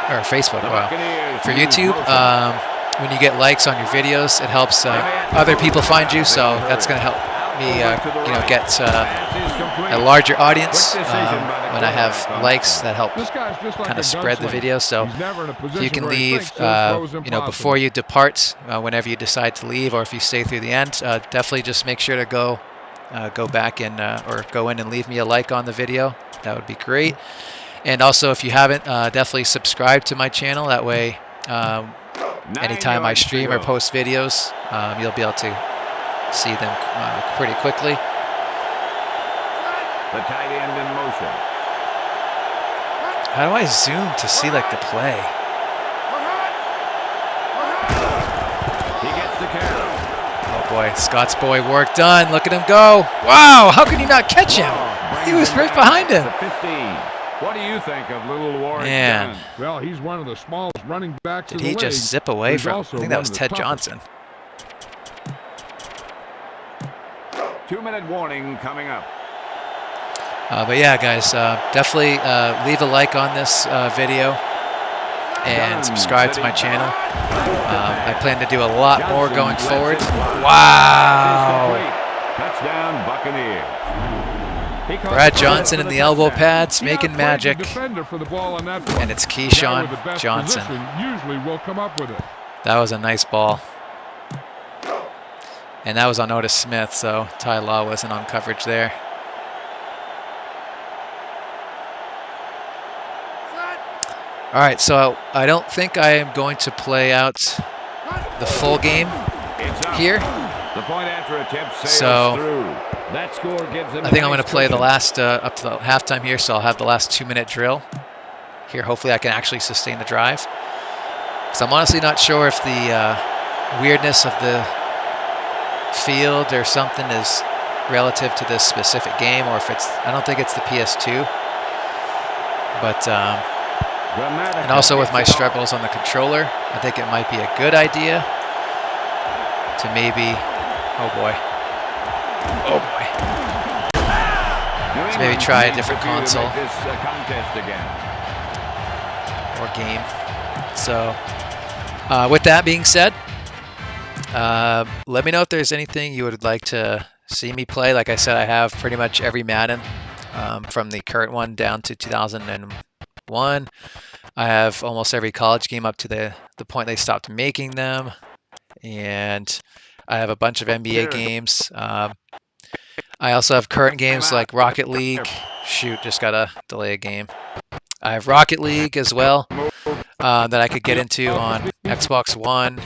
wow, for YouTube, when you get likes on your videos, it helps other people find you. So that's going to help me, get a larger audience. When I have likes, that help kind of spread the video. So if you can leave, before you depart, whenever you decide to leave, or if you stay through the end, definitely just make sure to go back and or go in and leave me a like on the video. That would be great. And also, if you haven't, definitely subscribe to my channel. That way, anytime I stream or post videos, you'll be able to see them pretty quickly. The tight end in motion. How do I zoom to see like the play? He gets the carry. Oh boy, Scott's boy, work done. Look at him go. Wow, how could he not catch him? He was right behind him. 15. What do you think of little Warren? Man. Well, he's one of the smallest running backs in Did the he league. just zip away He's from? I also think that one was of the Ted toughest. Johnson. 2-minute warning coming up. But yeah, guys, definitely leave a like on this video and subscribe to my channel. I plan to do a lot more going forward. Wow! Touchdown, Buccaneers. Brad Johnson in the elbow pads, making magic. And it's Keyshawn Johnson. Usually will come up with it. That was a nice ball. And that was on Otis Smith, so Ty Law wasn't on coverage there. All right, so I don't think I am going to play out the full game here. The point after attempt sails So through. That score gives them I think I'm going to play the last up to the halftime here, so I'll have the last 2-minute drill here. Hopefully I can actually sustain the drive. So I'm honestly not sure if the weirdness of the field or something is relative to this specific game, or if it's, I don't think it's the PS2. But, and also with my struggles on the controller, I think it might be a good idea to maybe, oh boy, to maybe try a different console or game. So with that being said, let me know if there's anything you would like to see me play. Like I said, I have pretty much every Madden from the current one down to 2001. I have almost every college game up to the point they stopped making them. And I have a bunch of NBA games. I also have current games like Rocket League. Shoot, just gotta delay a game. I have Rocket League as well that I could get into on Xbox One.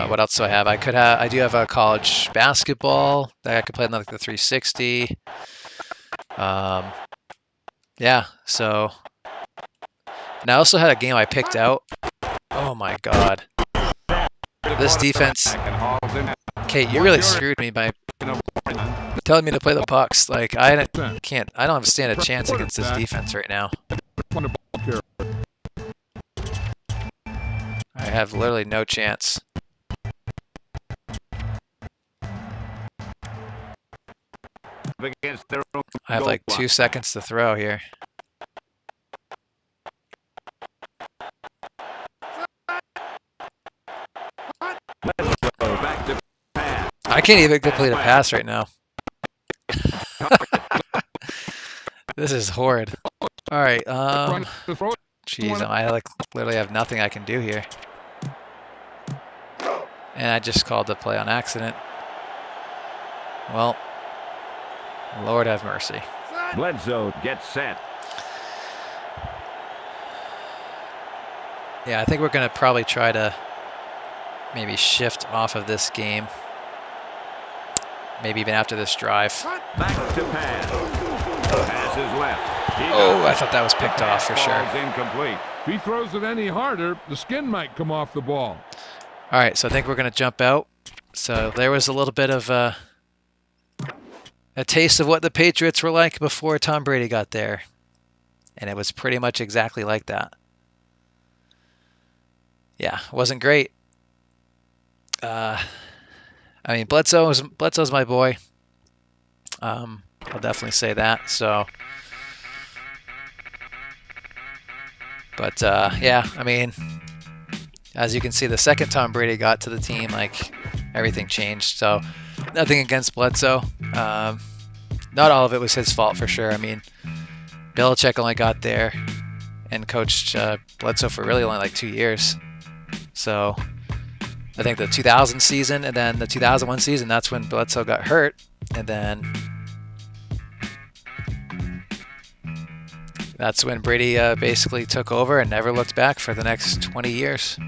What else do I have? I do have a college basketball that I could play on like the 360. Yeah, so. And I also had a game I picked out. Oh my god. This defense. Kate, you really screwed me by telling me to play the pucks. Like, I don't stand a chance against this defense right now. I have literally no chance. I have like 2 seconds to throw here. I can't even complete a pass right now. This is horrid. All right. Jeez, I like literally have nothing I can do here. And I just called the play on accident. Well, Lord have mercy. Bledsoe gets set. Yeah, I think we're going to probably try to maybe shift off of this game. Maybe even after this drive. Back to pass. Pass is left. Oh, I thought that was picked off for sure. Incomplete. If he throws it any harder, the skin might come off the ball. All right, so I think we're going to jump out. So there was a little bit of a taste of what the Patriots were like before Tom Brady got there. And it was pretty much exactly like that. Yeah, it wasn't great. I mean, Bledsoe's my boy. I'll definitely say that. So, but yeah, I mean, as you can see, the second Tom Brady got to the team, like everything changed. So, nothing against Bledsoe. Not all of it was his fault for sure. I mean, Belichick only got there and coached Bledsoe for really only like 2 years. So I think the 2000 season and then the 2001 season, that's when Bledsoe got hurt. And then that's when Brady basically took over and never looked back for the next 20 years.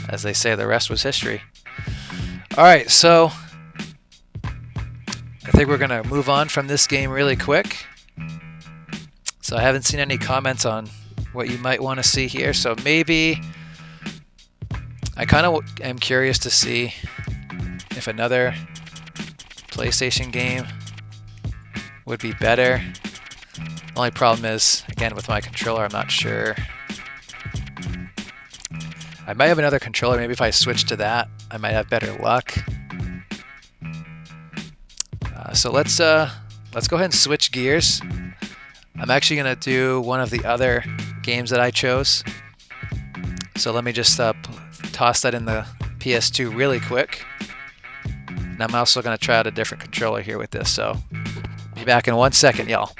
As they say, the rest was history. All right, so I think we're going to move on from this game really quick. So I haven't seen any comments on what you might want to see here. So maybe I kind of am curious to see if another PlayStation game would be better. The only problem is, again, with my controller, I'm not sure. I might have another controller. Maybe if I switch to that, I might have better luck. So let's go ahead and switch gears. I'm actually going to do one of the other games that I chose. So let me just toss that in the PS2 really quick. And I'm also going to try out a different controller here with this. So be back in 1 second, y'all.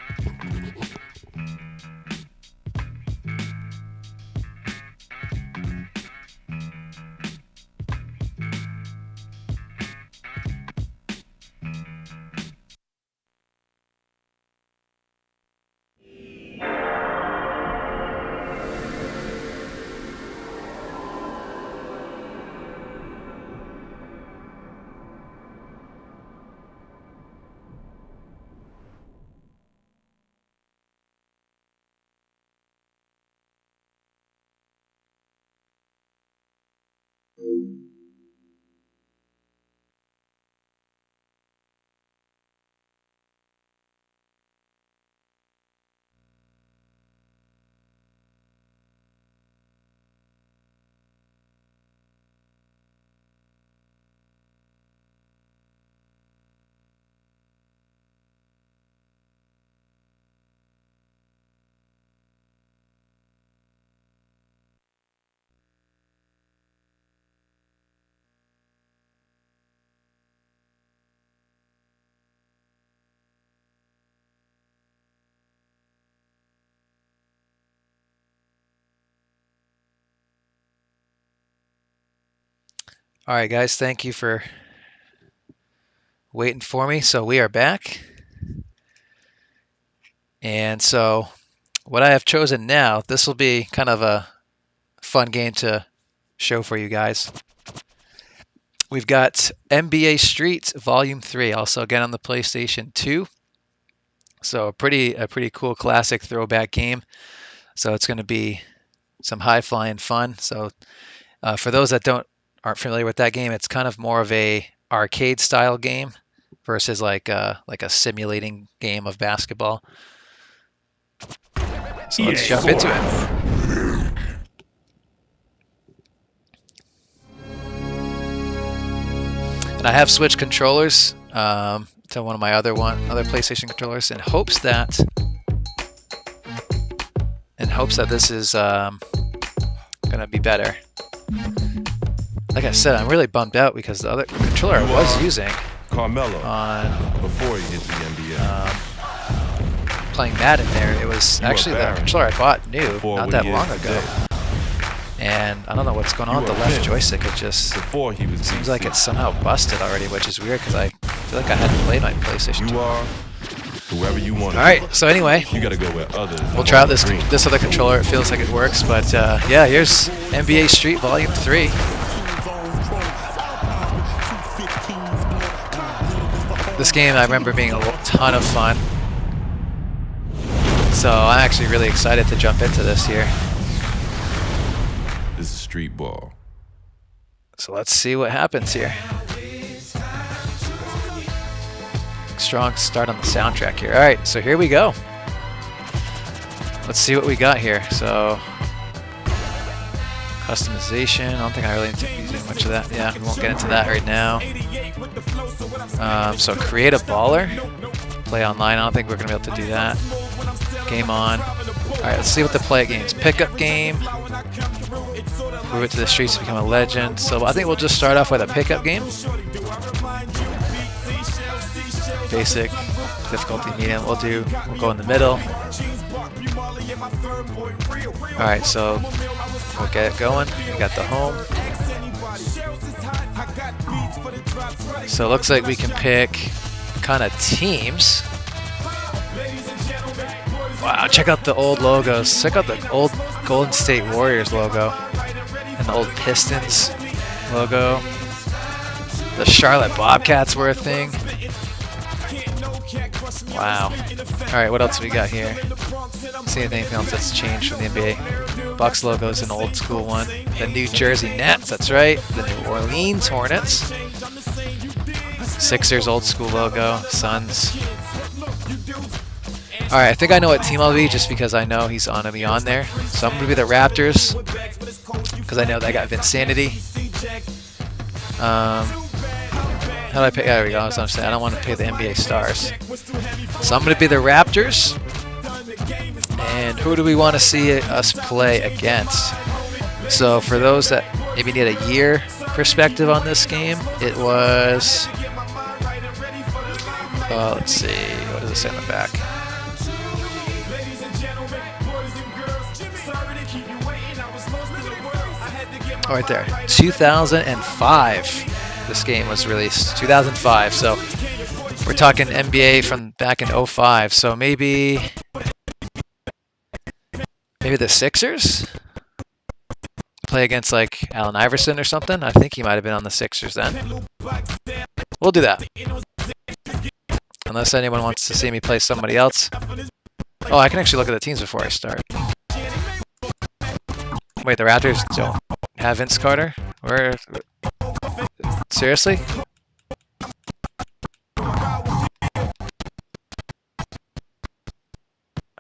All right, guys, thank you for waiting for me. So we are back. And so what I have chosen now, this will be kind of a fun game to show for you guys. We've got NBA Street Volume 3, also again on the PlayStation 2. So a pretty cool classic throwback game. So it's going to be some high-flying fun. So for those that aren't familiar with that game, it's kind of more of a arcade style game versus like a simulating game of basketball. So let's jump into it. And I have switched controllers to one of my other PlayStation controllers in hopes that this is gonna be better. Like I said, I'm really bummed out because the other controller I was using Carmelo on before he hit the NBA. Playing Madden there, it was actually the controller I bought new not that long ago. And I don't know what's going on with the left joystick. It just seems like it's somehow busted already, which is weird because I feel like I hadn't played my PlayStation 2. You are whoever you want. All right, so anyway, You gotta go where others. we'll try out this other controller. It feels like it works, but yeah, here's NBA Street Volume 3. This game I remember being a ton of fun. So I'm actually really excited to jump into this here. This is street ball. So let's see what happens here. Strong start on the soundtrack here. All right, so here we go. Let's see what we got here. So customization. I don't think I really need to be doing much of that. Yeah, we won't get into that right now. So create a baller. Play online. I don't think we're gonna be able to do that. Game on. All right, let's see what the play games. Pickup game. Move it to the streets to become a legend. So I think we'll just start off with a pickup game. Basic, difficulty medium. We'll go in the middle. All right, so we'll get it going. We got the home. So it looks like we can pick kind of teams. Wow, check out the old logos. Check out the old Golden State Warriors logo and the old Pistons logo. The Charlotte Bobcats were a thing. Wow. All right, what else we got here? See anything else that's changed from the NBA? Bucks logo is an old school one. The New Jersey Nets, that's right. The New Orleans Hornets. Sixers old school logo. Suns. All right, I think I know what team I'll be just because I know he's gonna be on there. So I'm gonna be the Raptors because I know that got Vinsanity. How do I pick? There we go. I was gonna say I don't want to pick the NBA stars. So I'm gonna be the Raptors. And who do we want to see us play against? So for those that maybe need a year perspective on this game, it was. Let's see. What does it say on the back? Oh, right there. 2005. This game was released 2005. So we're talking NBA from back in 05. So maybe the Sixers play against like Allen Iverson or something. I think he might have been on the Sixers then. We'll do that. Unless anyone wants to see me play somebody else. Oh, I can actually look at the teams before I start. Wait, the Raptors don't have Vince Carter? Where? Seriously?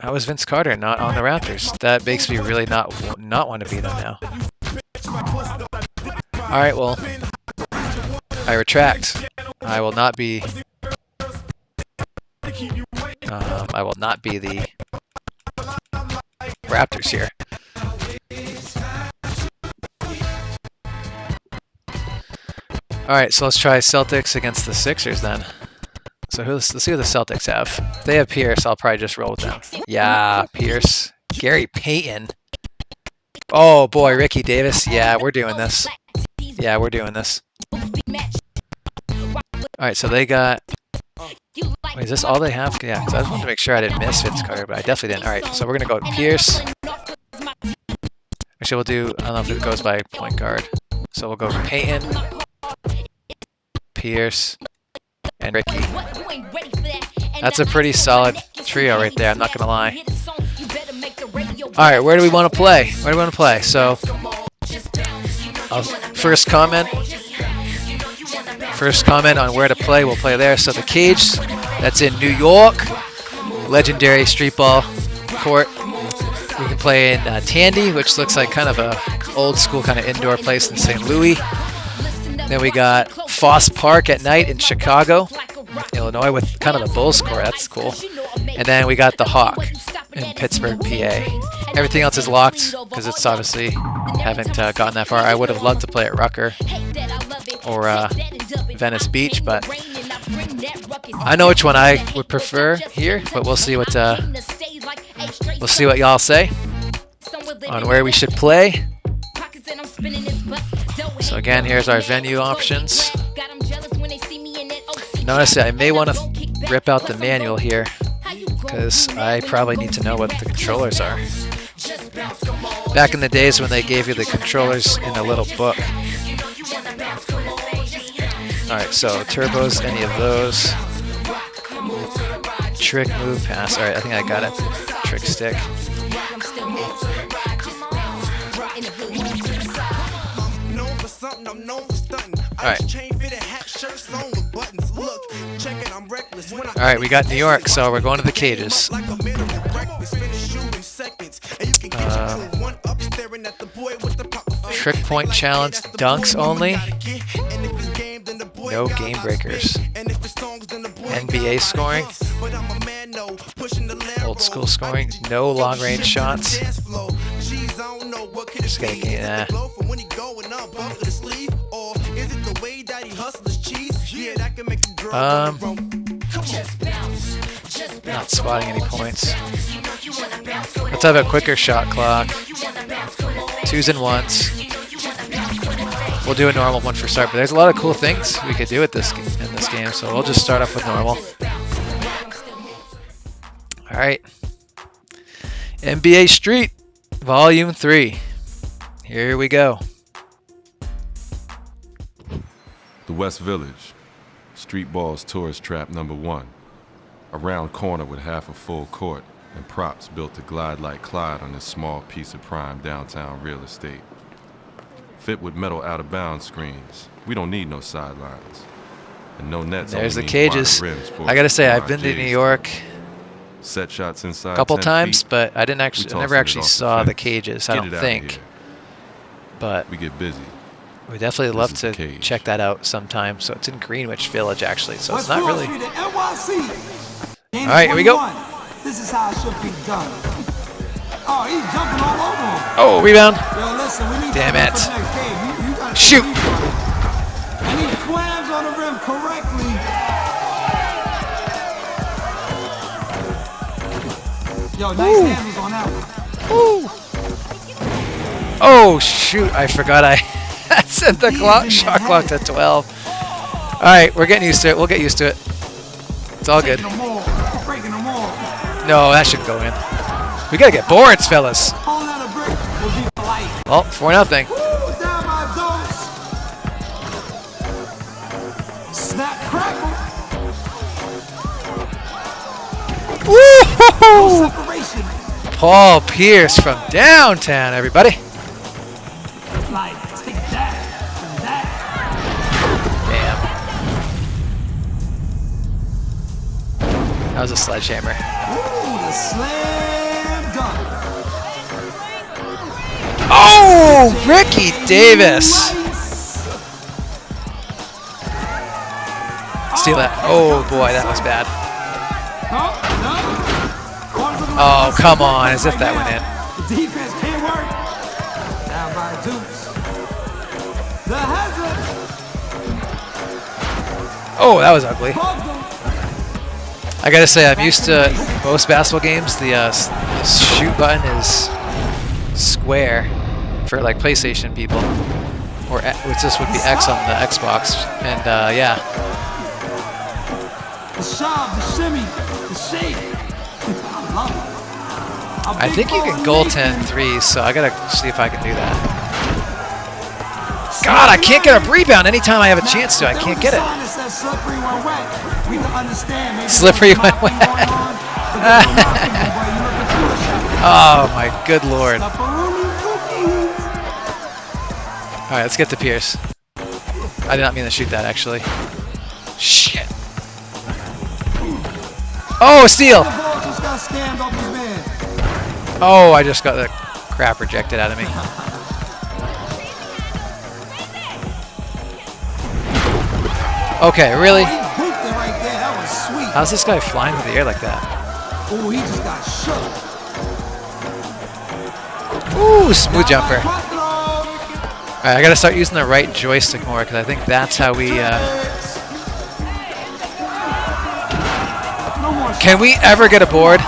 How is Vince Carter not on the Raptors? That makes me really not want to be them now. All right, well, I retract. I will not be. I will not be the Raptors here. All right, so let's try Celtics against the Sixers then. So let's see what the Celtics have. If they have Pierce, I'll probably just roll with them. Yeah, Pierce. Gary Payton. Oh boy, Ricky Davis. Yeah, we're doing this. Yeah, we're doing this. Alright, so they got... Wait, is this all they have? Yeah, because I just wanted to make sure I didn't miss Vince Carter, but I definitely didn't. Alright, so we're going to go with Pierce. Actually, we'll do... I don't know if it goes by point guard. So we'll go Peyton, Pierce, and Ricky. That's a pretty solid trio right there, I'm not going to lie. Alright, where do we want to play? Where do we want to play? So, first comment on where to play, we'll play there. So the Cage, that's in New York, legendary street ball court. We can play in Tandy, which looks like kind of a old school kind of indoor place in St. Louis. Then we got Foss Park at night in Chicago, Illinois, with kind of the Bulls court. That's cool. And then we got the Hawk in Pittsburgh, PA. Everything else is locked because it's obviously haven't gotten that far. I would have loved to play at Rucker or Venice Beach, but I know which one I would prefer here. But we'll see what y'all say on where we should play. So again, here's our venue options. Notice I may want to rip out the manual here because I probably need to know what the controllers are. Back in the days when they gave you the controllers in a little book. Alright, so turbos, any of those. Trick, move, pass. Alright, I think I got it. Trick, stick. Alright. Alright, we got New York, so we're going to the Cages. Trick point challenge, dunks only. No game breakers. NBA scoring. Old school scoring. No long range shots. Just gotta get that. Not spotting any points. Let's have a quicker shot clock. 2s and 1s. We'll do a normal one for start, but there's a lot of cool things we could do in this game, so we'll just start off with normal. Alright. NBA Street, Volume 3. Here we go. The West Village. Street Ball's tourist trap number 1. A round corner with half a full court and props built to glide like Clyde on this small piece of prime downtown real estate. Fit with metal out-of-bounds screens. We don't need no sidelines. And no nets. There's the Cages. I gotta say, I've been to New York set shots inside a couple 10 times, feet. but I never actually saw the Cages, I don't think. But we get busy. We definitely love to check that out sometime. So it's in Greenwich Village, actually. So it's not really. All right, here we go. This is how it should be done. Oh, he's jumping all over him. Oh, rebound. Yo, listen, we need damn it. You gotta shoot. And he slams on the rim correctly. Yo, nice handles on that one. Ooh. Oh, shoot. I forgot I set the shot clock to 12. All right, we're getting used to it. We'll get used to it. It's all good. No, that should go in. We got to get boards, fellas. Well, 4-0. Snap crackle. Woo! Paul Pierce from downtown, everybody. Like, take that and that. Damn. That was a sledgehammer. Ooh, the slam dunk. Oh, Ricky Davis. Steal that. Oh, boy, that was bad. Oh, come on, as if that went in. The defense can't work. Down by Dukes. The hazard. Oh, that was ugly. I gotta say, I'm used to most basketball games. The shoot button is square for like PlayStation people. or which this would be X on the Xbox. And yeah. The shove, the shimmy, the shake. I love it. I think you can goaltend threes, so I gotta see if I can do that. God, I can't get a rebound anytime I have a chance to. I can't get it. Slippery when wet. Oh my good lord. Alright, let's get to Pierce. I did not mean to shoot that actually. Shit. Oh, steal! Oh, I just got the crap rejected out of me. Okay, really? How's this guy flying through the air like that? Oh, he just got shook. Ooh, smooth jumper. Alright, I gotta start using the right joystick more because I think that's how we Can we ever get a board?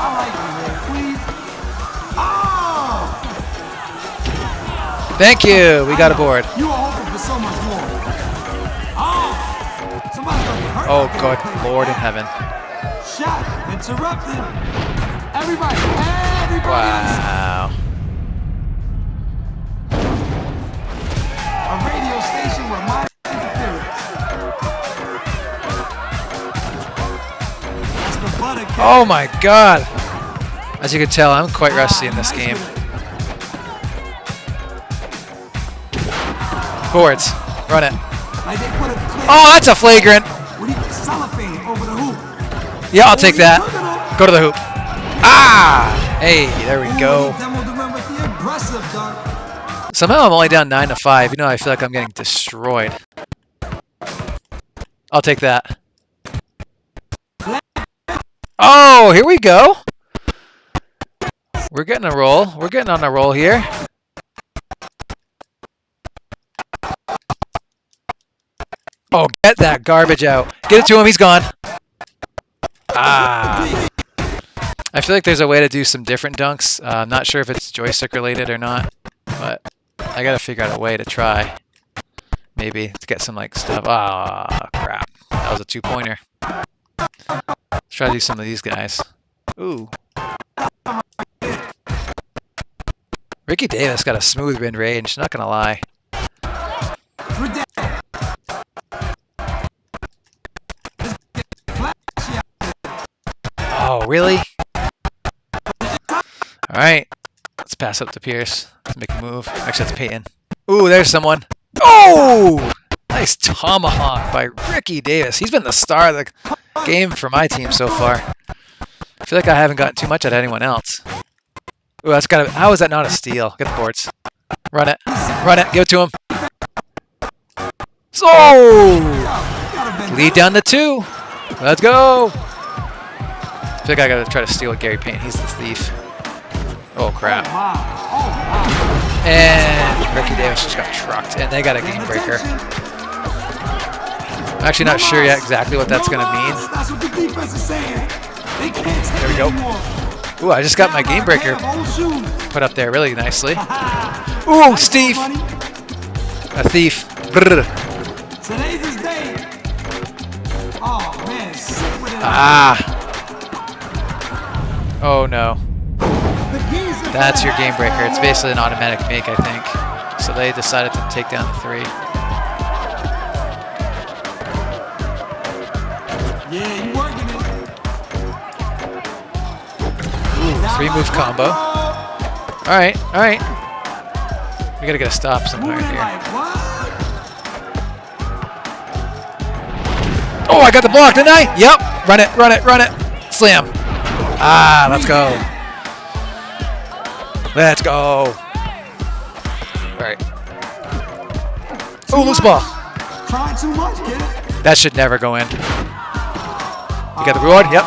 Thank you, we got a board. You were hoping for so much more. Oh, good Lord in heaven. Shot interrupted. Everybody. Wow. A radio station with my interference. That's the butter cake. Oh my God. As you can tell, I'm quite rusty in this game. Boards. Run it. Like they put a clip Oh, that's a flagrant. with cellophane over the hoop. Yeah, I'll take that. Go to the hoop. Ah! Hey, there we go. Somehow I'm only down 9-5. You know, I feel like I'm getting destroyed. I'll take that. Oh, here we go. We're getting a roll. We're getting on a roll here. Oh, get that garbage out. Get it to him. He's gone. Ah. I feel like there's a way to do some different dunks. I'm not sure if it's joystick related or not, but I gotta figure out a way to try. Maybe to get some like stuff. Ah, crap. That was a 2-pointer. Let's try to do some of these guys. Ooh. Ricky Davis got a smooth mid-range, not gonna lie. Oh, really? Alright. Let's pass up to Pierce. Let's make a move. Actually, that's Peyton. Ooh, there's someone. Oh! Nice tomahawk by Ricky Davis. He's been the star of the game for my team so far. I feel like I haven't gotten too much at anyone else. Ooh, that's gotta. How is that not a steal? Get the boards. Run it. Run it. Give it to him. So! Lead down to 2. Let's go! I feel like I gotta try to steal with Gary Payne. He's the thief. Oh crap. And Ricky Davis just got trucked, and they got a game breaker. I'm actually not sure yet exactly what that's gonna mean. There we go. Ooh, I just got my game breaker put up there really nicely. Ooh, Steve! A thief. Brr. Today's his day. Oh man, sick with it. Ah. Oh no. That's your game breaker. It's basically an automatic make, I think. So they decided to take down the 3. Yeah, you working it. Ooh, 3-move combo. Alright, alright. We gotta get a stop somewhere Moving here. like what? Oh, I got the block, didn't I? Yep. Run it, run it, run it. Slam. Ah, let's go. Let's go. Alright. Ooh, loose ball. Trying too much, kid. That should never go in. You got the reward? Yep.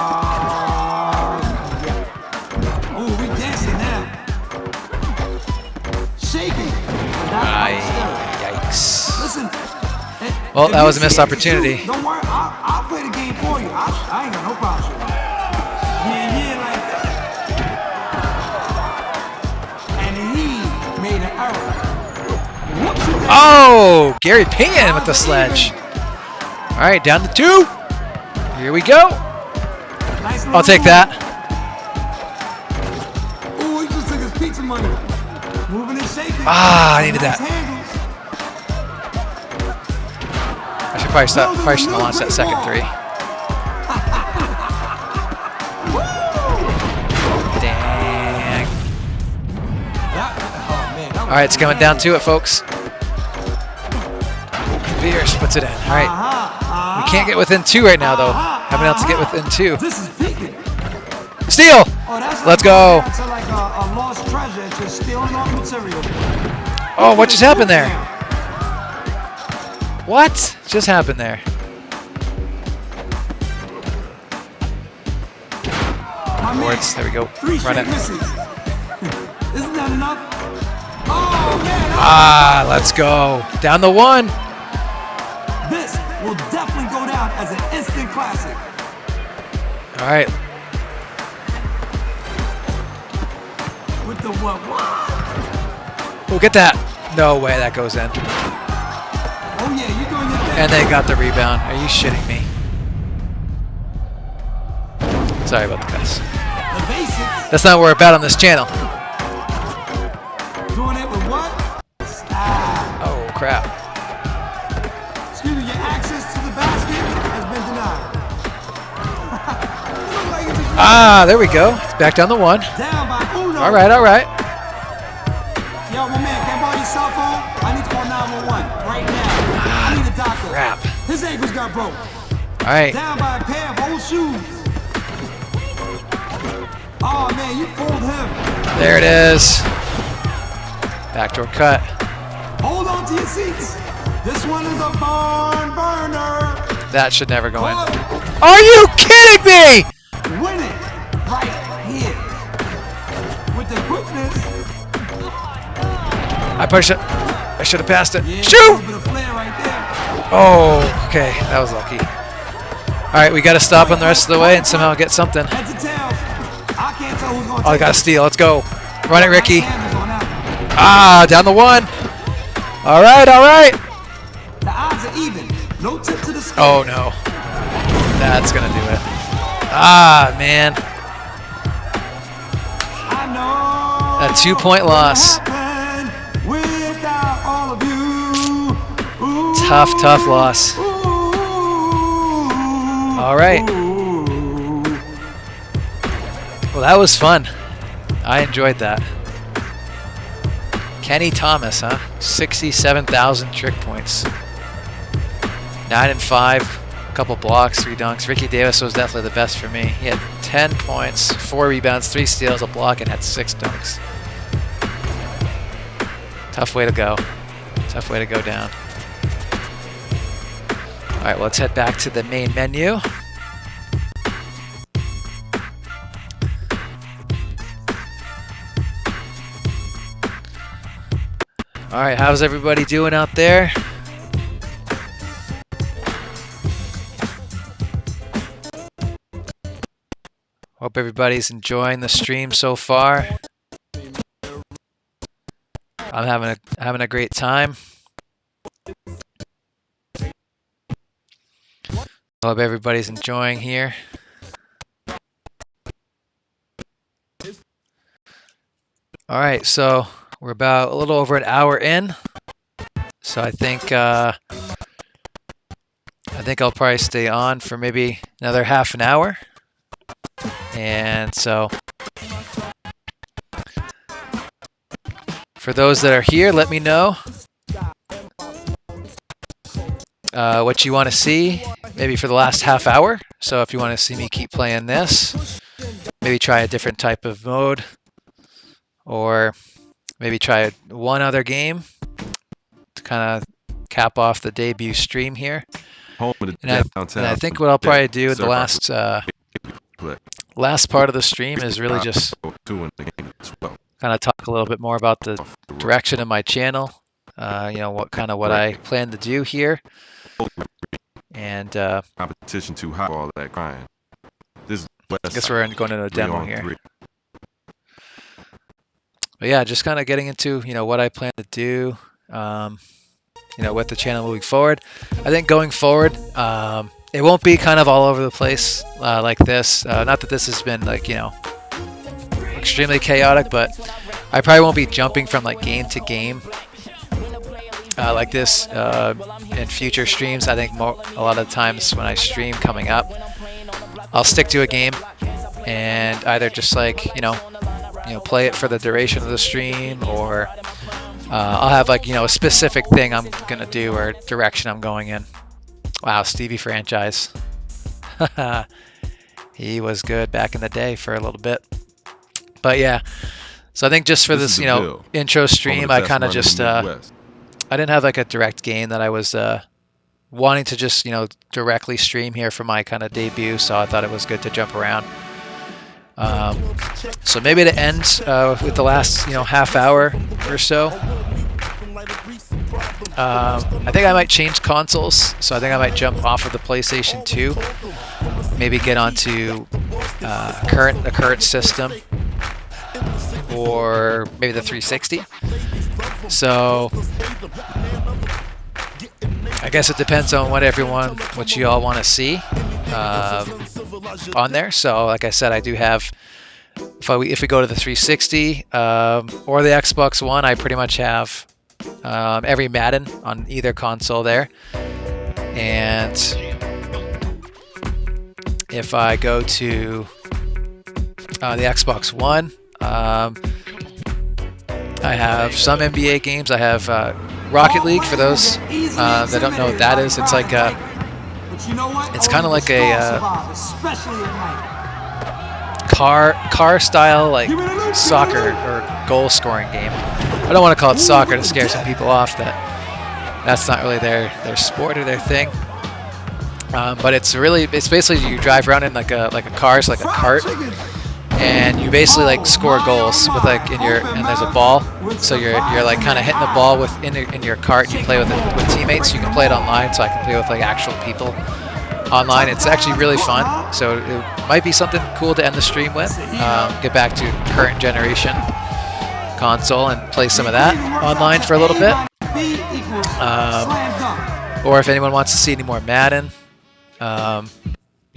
Oh, we dancing now. Shaking. Yikes. Listen. Well, that was a missed opportunity. Don't worry, I'll play the game for you. I ain't got no problem. Yeah, like that. And he made an error. Whoops, Oh, Gary Payton with the sledge. All right, down to 2. Here we go. I'll take that. Oh, he just took his pizza money. Moving and shaking. Ah, I needed that. I should probably shouldn't have launched that second 3. Dang. All right, it's coming down to it, folks. Pierce puts it in. All right. We can't get within 2 right now, though. Haven't been able to get within 2. This is peaking. Steal! Let's go. That's like a lost treasure. It's just stealing all the material. Oh, what just happened there? What just happened there? Boards, there we go. Run it. Isn't that enough? Oh, man. Ah, let's go. Down the 1. This will definitely go down as an instant classic. All right. With the what? We'll get that. No way that goes in. Oh, yeah, you're doing your thing. And they got the rebound. Are you shitting me? Sorry about the cuss. The basics. That's not what we're about on this channel. Doing it with what? Style. Oh, crap. Excuse me, your access to the basket has been denied. You look like you just Ah, there we go. It's back down the 1. down by Uno. All right, all right. Yo, my man, can I borrow your cell phone? I need to call 911 right now. I need a doctor. Crap. His ankles got broke. All right. Down by a pair of old shoes. Oh, man, you fooled him. There it is. Backdoor cut. Hold on to your seats. This one is a barn burner. That should never go in. Are you kidding me? Win it right here. With the quickness. I should have passed it. Yeah, a Shoot! little bit of flair right there. Oh, okay. That was lucky. All right, we got to stop on the rest of the way and somehow get something. Heads or tails. I can't tell who's going to Oh, I got to steal. Let's go. Run it, Ricky. Sanders on that one. Ah, down the 1. All right, all right. The odds are even. No tip to the scale. Oh, no. That's going to do it. Ah, man. I know. That 2-point loss. Happened without all of you. Ooh, Tough loss. ooh, All right. ooh. Well, that was fun. I enjoyed that. Kenny Thomas, huh? 67,000 trick points. 9 and 5, a couple blocks, 3 dunks. Ricky Davis was definitely the best for me. He had 10 points, 4 rebounds, 3 steals, a block, and had 6 dunks. Tough way to go. Tough way to go down. All right, well, let's head back to the main menu. All right, how's everybody doing out there? Hope everybody's enjoying the stream so far. I'm having a great time. Hope everybody's enjoying here. All right, so we're about a little over an hour in. So I think I'll probably stay on for maybe another half an hour. And so for those that are here, let me know what you want to see, maybe for the last half hour. So if you want to see me keep playing this, maybe try a different type of mode, or maybe try one other game to kind of cap off the debut stream here. Home of the And I think what I'll probably do in the last part of the stream is really just kind of talk a little bit more about the direction of my channel, what I plan to do here, and competition too hot for all that crying. This is I guess we're going into a demo here. But yeah, just kind of getting into what I plan to do. with the channel moving forward. I think going forward, it won't be kind of all over the place like this. Not that this has been like, extremely chaotic, but I probably won't be jumping from like game to game like this in future streams. I think a lot of times when I stream coming up, I'll stick to a game and either just like play it for the duration of the stream, or I'll have like a specific thing I'm gonna do or direction I'm going in. Wow, Stevie franchise. He was good back in the day for a little bit. But yeah, so I think just for this intro stream, I kind of just I didn't have like a direct game that I was wanting to just directly stream here for my kind of debut, so I thought it was good to jump around. So maybe to end with the last half hour or so, I think I might change consoles. So I think I might jump off of the PlayStation 2, maybe get onto a current system, or maybe the 360. So I guess it depends on what you all want to see on there. So like I said, I do have, if we go to the 360 or the Xbox One, I pretty much have every Madden on either console there. And if I go to the Xbox One, I have some NBA games. I have Rocket League, for those that don't know what that is. It's like it's kind of like a car style like soccer or goal scoring game. I don't want to call it soccer to scare some people off. That's not really their sport or their thing. But it's basically you drive around in like a car, it's like a cart. And you basically like score goals with like and there's a ball, so you're like kind of hitting the ball in your cart. And you play with teammates. You can play it online, so I can play with like actual people online. It's actually really fun. So it might be something cool to end the stream with. Get back to current generation console and play some of that online for a little bit. Or if anyone wants to see any more Madden.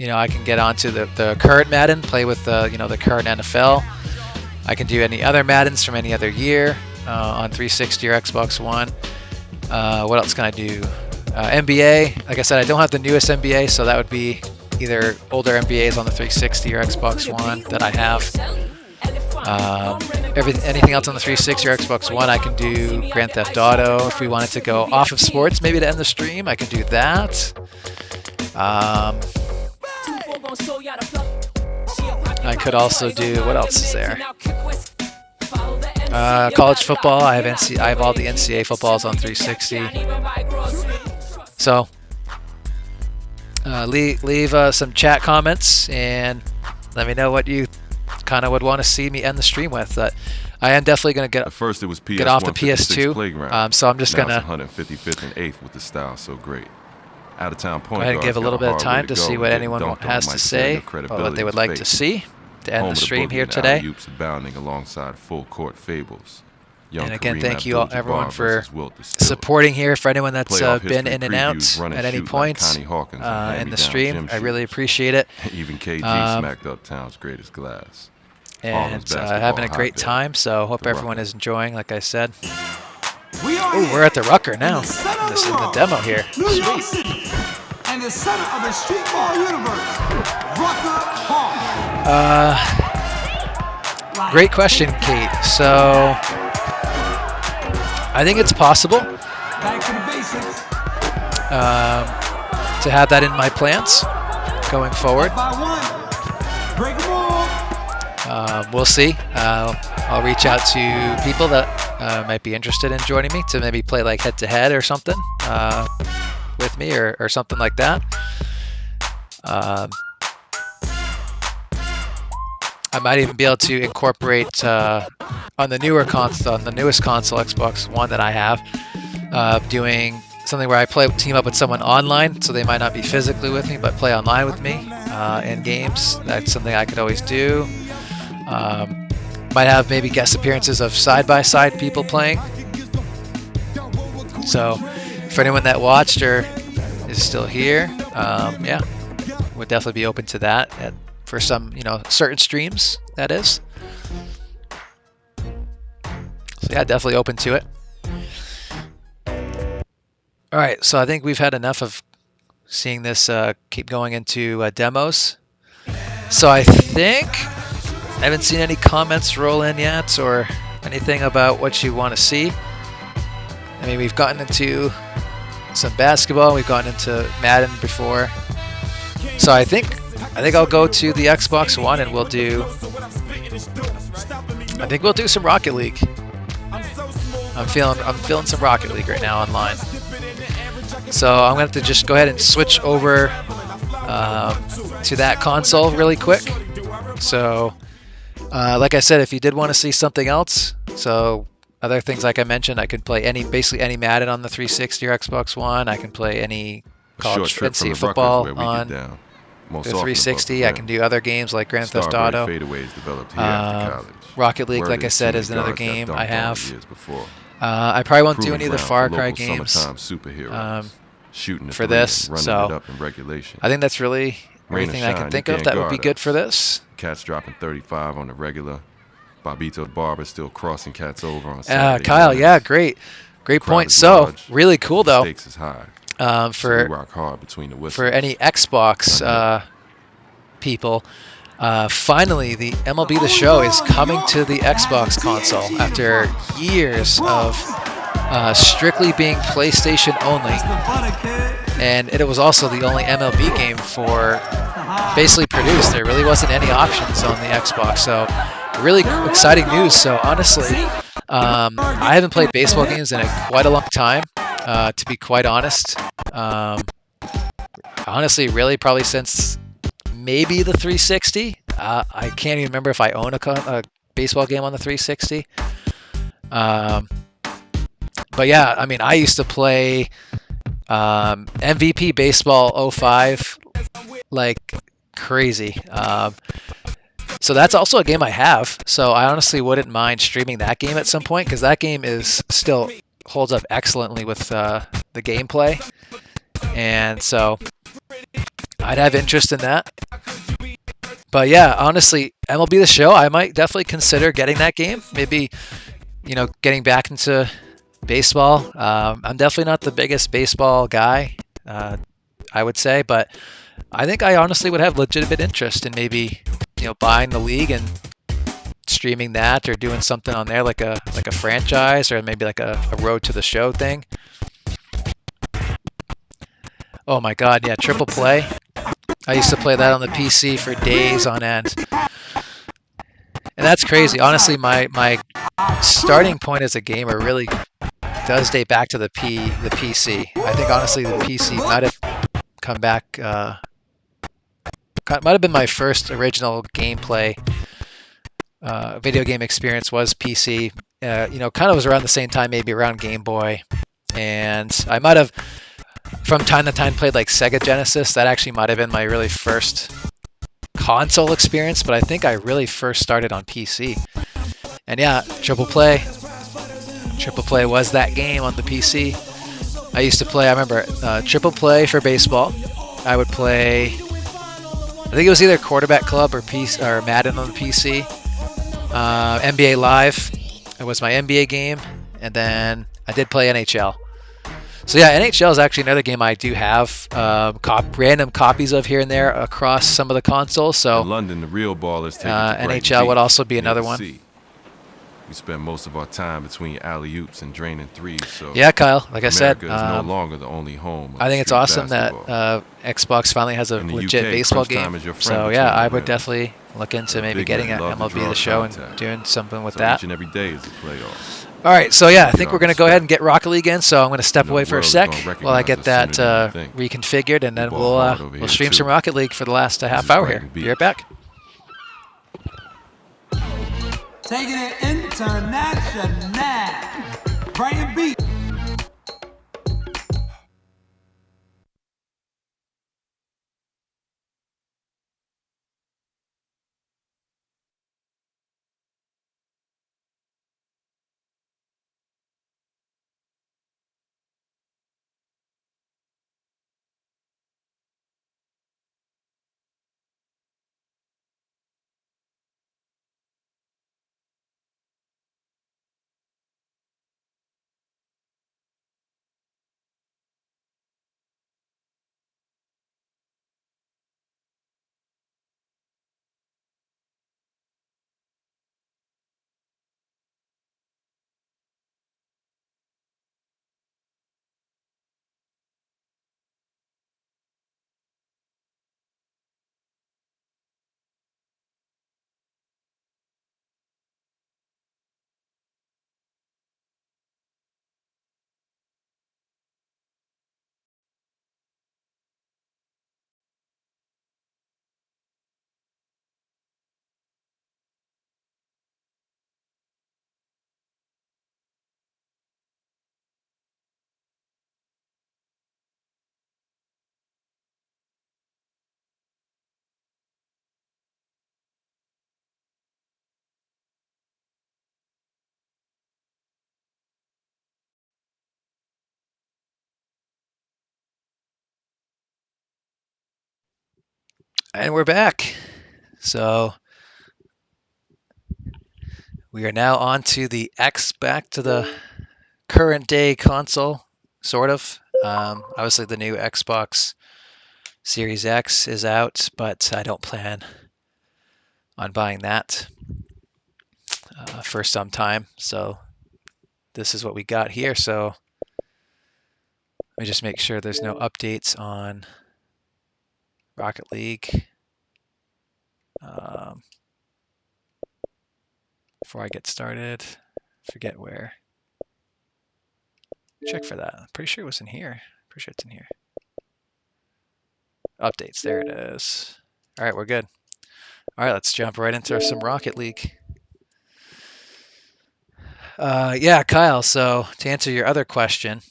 I can get onto the current Madden, play with the current NFL. I can do any other Maddens from any other year on 360 or Xbox One. What else can I do? NBA. Like I said, I don't have the newest NBA, so that would be either older NBAs on the 360 or Xbox One that I have. Anything else on the 360 or Xbox One, I can do Grand Theft Auto. If we wanted to go off of sports, maybe to end the stream, I can do that. I could also do, what else is there? College football. I have all the NCAA footballs on 360. So leave some chat comments and let me know what you kind of would want to see me end the stream with. I am definitely going to get off the PS2. So I'm just going to 155th and 8th with the style so great. Out-of-town point go ahead and give a little bit of time to see what anyone has to say, or what they would like to see to end the stream here today. Alongside full court fables. And again, thank you all, everyone, for supporting here. For anyone that's been in and out at any point in the stream, I really appreciate it. Even KG smacked up town's greatest glass. And having a great time, so hope everyone is enjoying, like I said. Oh, we're at the Rucker now. This is the demo here. New York City, and the center of the streetball universe, Rucker Hall. Great question, Kate. So I think it's possible Back to the basics. To have that in my plans going forward. By one. Break them all. We'll see. I'll reach out to people that might be interested in joining me to maybe play like head-to-head or something with me or something like that. I might even be able to incorporate on the newest console, Xbox One that I have, doing something where I team up with someone online, so they might not be physically with me, but play online with me in games. That's something I could always do. Might have maybe guest appearances of side-by-side people playing. So for anyone that watched or is still here, yeah, would definitely be open to that for some, certain streams, that is. So yeah, definitely open to it. All right, so I think we've had enough of seeing this keep going into demos. So I think I haven't seen any comments roll in yet or anything about what you want to see. I mean, we've gotten into some basketball, we've gotten into Madden before. So I think I'll go to the Xbox One and we'll do some Rocket League. I'm feeling some Rocket League right now online. So I'm gonna have to just go ahead and switch over to that console really quick. So like I said, if you did want to see something else, so other things like I mentioned, I could play basically any Madden on the 360 or Xbox One. I can play any college fantasy football on the 360. I can do other games like Grand Theft Auto. Rocket League, like I said, is another game I have. I probably won't do any of the Far Cry games for this, so I think that's really everything I can think of that would be good for this. Cats dropping 35 on the regular. Bobito's Barber still crossing cats over on Saturday. Kyle, mornings. yeah, great point. So really cool though. Stakes is high. For rock hard between the for any Xbox people, finally the MLB The Show is coming to the Xbox console after years of strictly being PlayStation only, and it was also the only MLB game for basically produced. There really wasn't any options on the Xbox, so really exciting news. So honestly, I haven't played baseball games in quite a long time, to be quite honest. Honestly, really probably since maybe the 360. I can't even remember if I own a baseball game on the 360. But yeah, I mean, I used to play MVP Baseball 05 like crazy. So that's also a game I have. So I honestly wouldn't mind streaming that game at some point because that game still holds up excellently with the gameplay. And so I'd have interest in that. But yeah, honestly, MLB The Show, I might definitely consider getting that game. Maybe, getting back into baseball. I'm definitely not the biggest baseball guy, I would say, but I think I honestly would have legitimate interest in maybe, buying the league and streaming that or doing something on there like a franchise or maybe like a Road to the Show thing. Oh my God, yeah, Triple Play. I used to play that on the PC for days on end. And that's crazy. Honestly, my starting point as a gamer really does date back to the PC. I think honestly the PC might have come back, might have been my first original gameplay video game experience was PC. Kind of was around the same time, maybe around Game Boy. And I might have from time to time played like Sega Genesis. That actually might have been my really first console experience, but I think I really first started on PC. And yeah, Triple Play was that game on the PC. I used to play, I remember, Triple Play for baseball. I would play, I think it was either Quarterback Club or Madden on the PC. NBA Live, it was my NBA game. And then I did play NHL. So yeah, NHL is actually another game I do have random copies of here and there across some of the consoles. So in London, the real ballers take NHL would also be another one. We spend most of our time between alley-oops and draining threes. So yeah, Kyle, like I said, is no longer the only home. I think it's awesome that Xbox finally has a legit baseball game. So yeah, I would definitely look into maybe getting an MLB The Show and doing something with that. Each and every day is a playoff. All right, so yeah, I think we're going to go ahead and get Rocket League in, so I'm going to step away for a sec while I get that reconfigured, and then we'll stream some Rocket League for the last half hour here. Be right back. Taking it international. Brighton Beat. And we're back. So we are now on to the back to the current day console, sort of. Obviously, the new Xbox Series X is out, but I don't plan on buying that for some time. So this is what we got here. So let me just make sure there's no updates on Rocket League. Before I get started, forget where. Check for that. I'm pretty sure it was in here. Pretty sure it's in here. Updates, there it is. All right, we're good. All right, let's jump right into some Rocket League. Yeah, Kyle, so to answer your other question,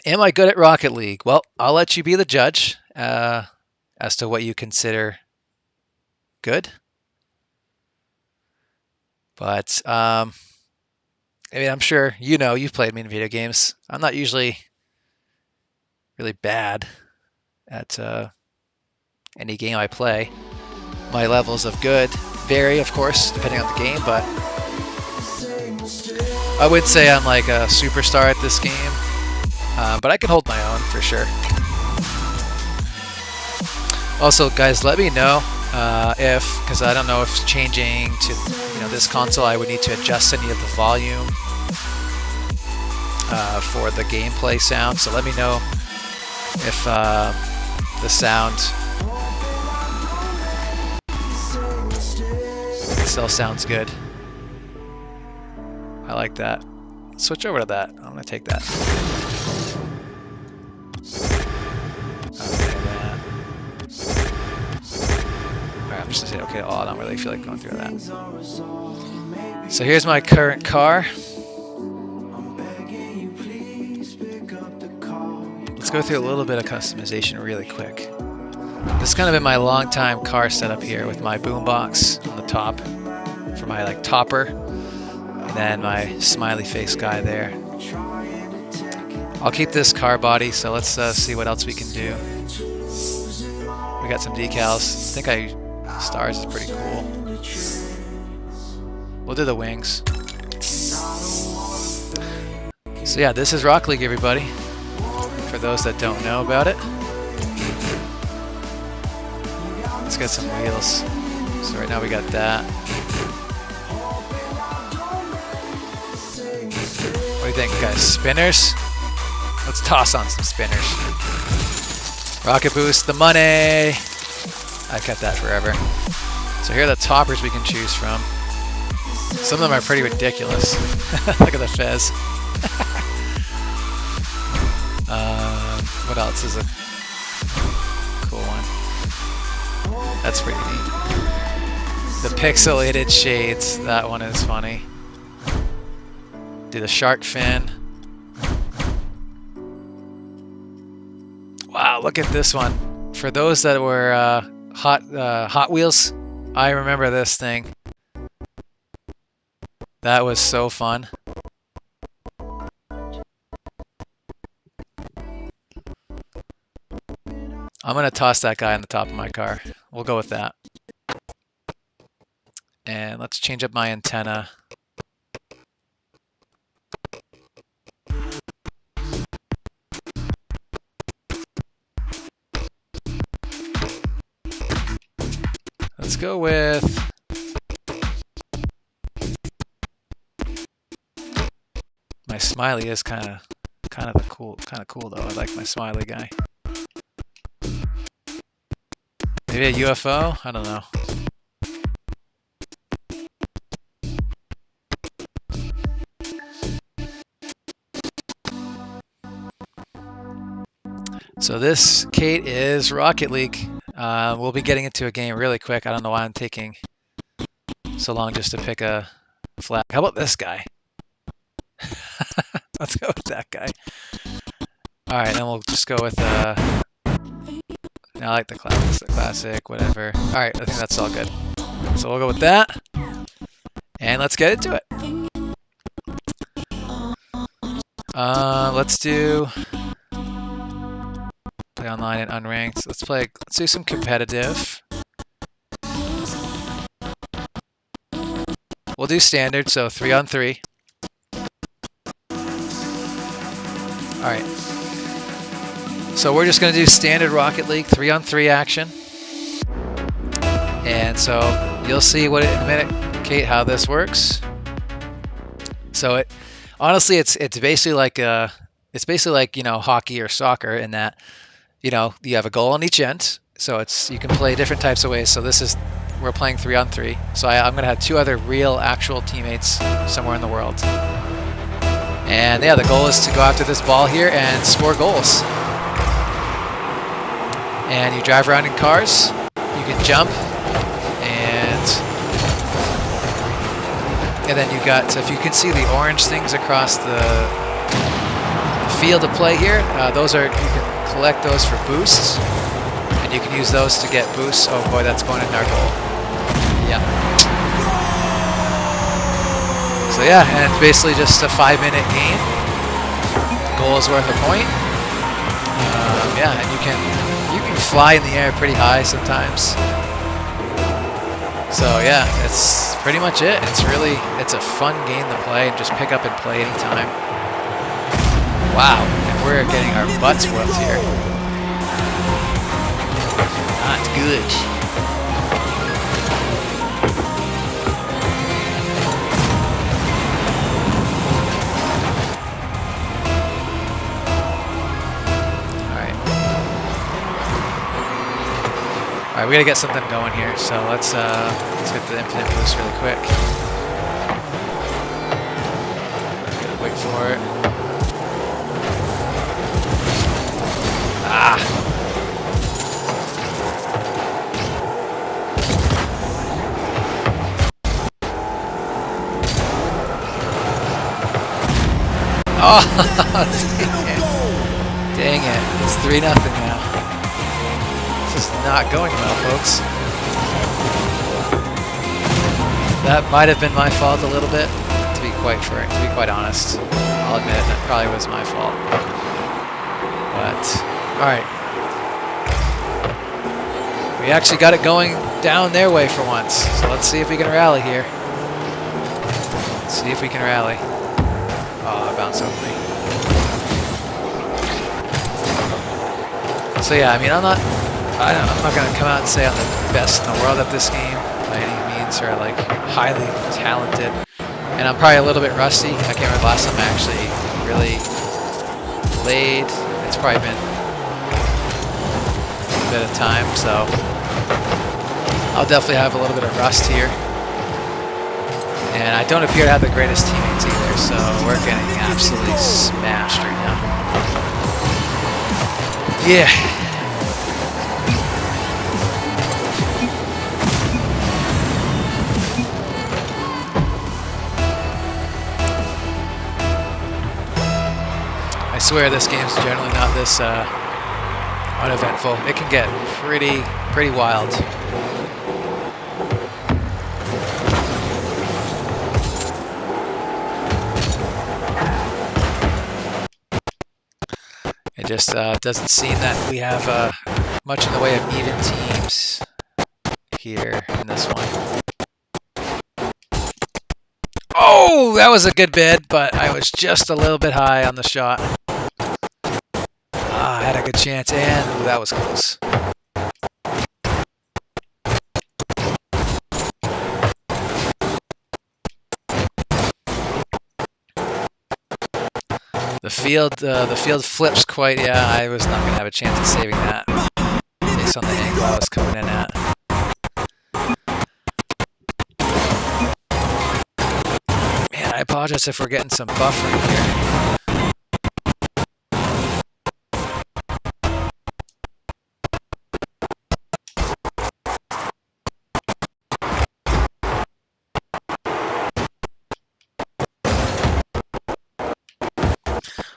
am I good at Rocket League? Well, I'll let you be the judge as to what you consider good. But I mean, I'm sure you know you've played me in video games. I'm not usually really bad at any game I play. My levels of good vary, of course, depending on the game, but I would say I'm like a superstar at this game. But I can hold my own for sure. Also, guys, let me know because I don't know if changing to this console, I would need to adjust any of the volume for the gameplay sound. So let me know if the sound still sounds good. I like that. Switch over to that. I'm gonna take that. Alright, I'm just gonna say okay. Oh, I don't really feel like going through that. So here's my current car. Let's go through a little bit of customization really quick. This is kind of been my long time car setup here with my boombox on the top for my like topper, and then my smiley face guy there. I'll keep this car body, so let's see what else we can do. We got some decals. I think stars is pretty cool. We'll do the wings. So yeah, this is Rocket League, everybody. For those that don't know about it. Let's get some wheels. So right now we got that. What do you think, guys? Spinners? Let's toss on some spinners. Rocket boost, the money! I kept that forever. So here are the toppers we can choose from. Some of them are pretty ridiculous. Look at the fez. What else is a cool one? That's pretty neat. The pixelated shades, that one is funny. Do the shark fin. Wow, look at this one. For those that were Hot Wheels, I remember this thing. That was so fun. I'm gonna toss that guy on the top of my car. We'll go with that. And let's change up my antenna. Let's go with my smiley is kind of cool though. I like my smiley guy. Maybe a UFO? I don't know. So this, Kate, is Rocket League. We'll be getting into a game really quick. I don't know why I'm taking so long just to pick a flag. How about this guy? Let's go with that guy. All right, then we'll just go with I like the classic, whatever. All right, I think that's all good. So we'll go with that, and let's get into it. Let's do play online and unranked. Let's do some competitive. We'll do standard, so 3-on-3. All right. So we're just going to do standard Rocket League 3-on-3 action. And so you'll see in a minute, Kate, how this works. So honestly, it's basically like hockey or soccer in that you have a goal on each end. So you can play different types of ways. So we're playing 3-on-3. So I'm going to have 2 other real actual teammates somewhere in the world. And yeah, the goal is to go after this ball here and score goals. And you drive around in cars. You can jump. And then if you can see the orange things across the field of play here, you can collect those for boosts. And you can use those to get boosts. Oh boy, that's going in our goal. Yeah. So yeah, and it's basically just a 5-minute game. Goal is worth a point. Yeah, and you can fly in the air pretty high sometimes. So yeah, it's pretty much it. It's a fun game to play and just pick up and play anytime. Wow, and we're getting our butts whooped here. Not good. All right, we gotta get something going here. So let's get the infinite boost really quick. Gotta wait for it. Ah. Oh, dang it. It's 3-0 now. This is not going well, folks. That might have been my fault a little bit, to be quite honest. I'll admit that probably was my fault. But, alright. We actually got it going down their way for once. So let's see if we can rally here. Let's see if we can rally. Oh, it bounced over me. So yeah, I mean, I'm not going to come out and say I'm the best in the world at this game by any means, or like highly talented. And I'm probably a little bit rusty. I can't remember the last time I actually really played. It's probably been a bit of time, so I'll definitely have a little bit of rust here. And I don't appear to have the greatest teammates either, so we're getting absolutely smashed right now. Yeah. I swear this game's generally not this uneventful. It can get pretty wild. It just doesn't seem that we have much in the way of even teams here in this one. Oh, that was a good bid, but I was just a little bit high on the shot. I had a good chance, and ooh, that was close. The field flips quite. Yeah, I was not gonna have a chance of saving that based on the angle I was coming in at. Man, I apologize if we're getting some buffering here.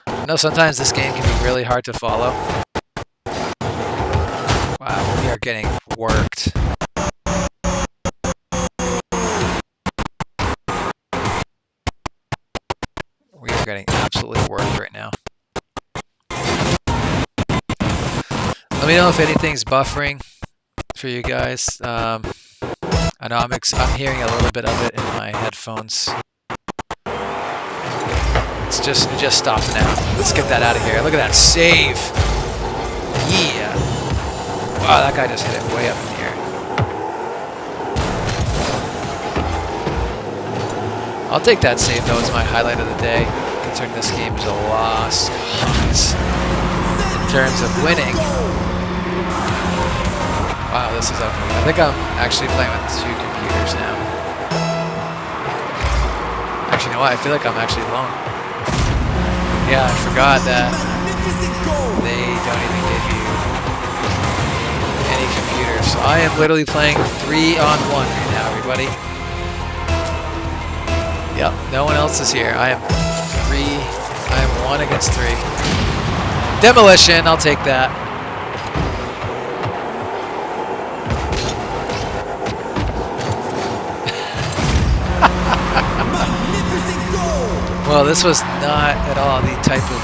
I know sometimes this game can be really hard to follow. Wow, we are getting worked. We are getting absolutely worked right now. Let me know if anything's buffering for you guys. I know I'm hearing a little bit of it in my headphones. It just stopped now. Let's get that out of here. Look at that save. Yeah. Wow, that guy just hit it way up in the air. I'll take that save though as my highlight of the day, considering this game is a loss cause in terms of winning. Wow, this is ugly. I think I'm actually playing with 2 computers now. Actually, you know what? I feel like I'm actually alone. Yeah, I forgot that they don't even give you any computers. So I am literally playing 3-on-1 right now, everybody. Yep, no one else is here. I am 1 against 3. Demolition, I'll take that. Well, this was not at all the type of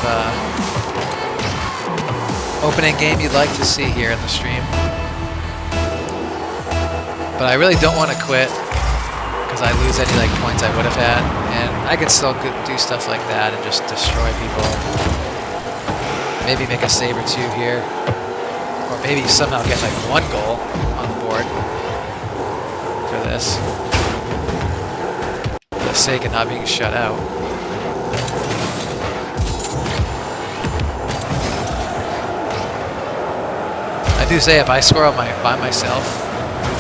opening game you'd like to see here in the stream. But I really don't want to quit because I lose any points I would have had, and I could still do stuff like that and just destroy people. Maybe make a save or 2 here, or maybe somehow get 1 goal on the board for this, for the sake of not being shut out. I do say if I score by myself,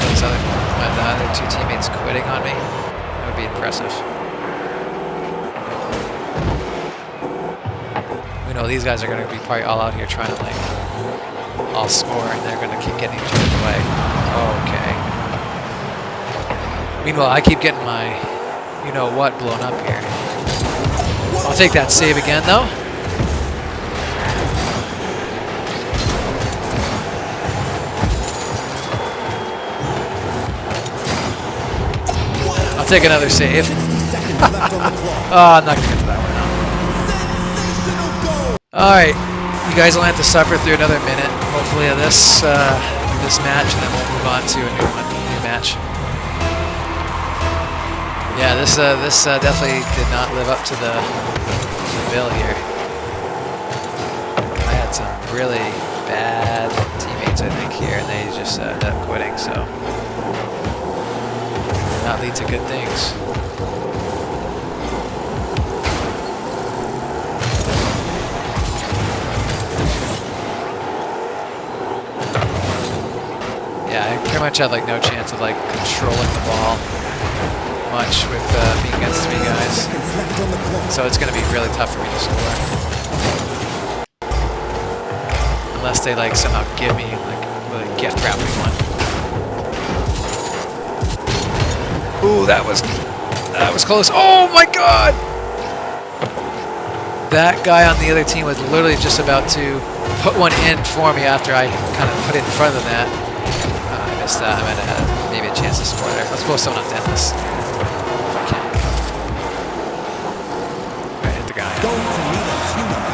with the other 2 teammates quitting on me, that would be impressive. We know these guys are going to be probably all out here trying to all score, and they're going to keep getting each other's way. Okay. Meanwhile, I keep getting my you-know-what blown up here. I'll take that save again, though. I'll take another save. Oh, I'm not going to get to that one now. Alright, you guys will have to suffer through another minute, hopefully, of this match, and then we'll move on to a new match. Yeah, this definitely did not live up to the bill here. I had some really bad teammates, I think, here, and they just ended up quitting, so did not lead to good things. Yeah, I pretty much had no chance of controlling the ball much with being against 3 guys. So it's going to be really tough for me to score. Unless they somehow give me really gift wrapping one. Ooh, that was close. Oh my god! That guy on the other team was literally just about to put one in for me after I kind of put it in front of the net. I missed that. I might have had maybe a chance to score there. Let's blow someone up Dennis. Alright, hit the guy.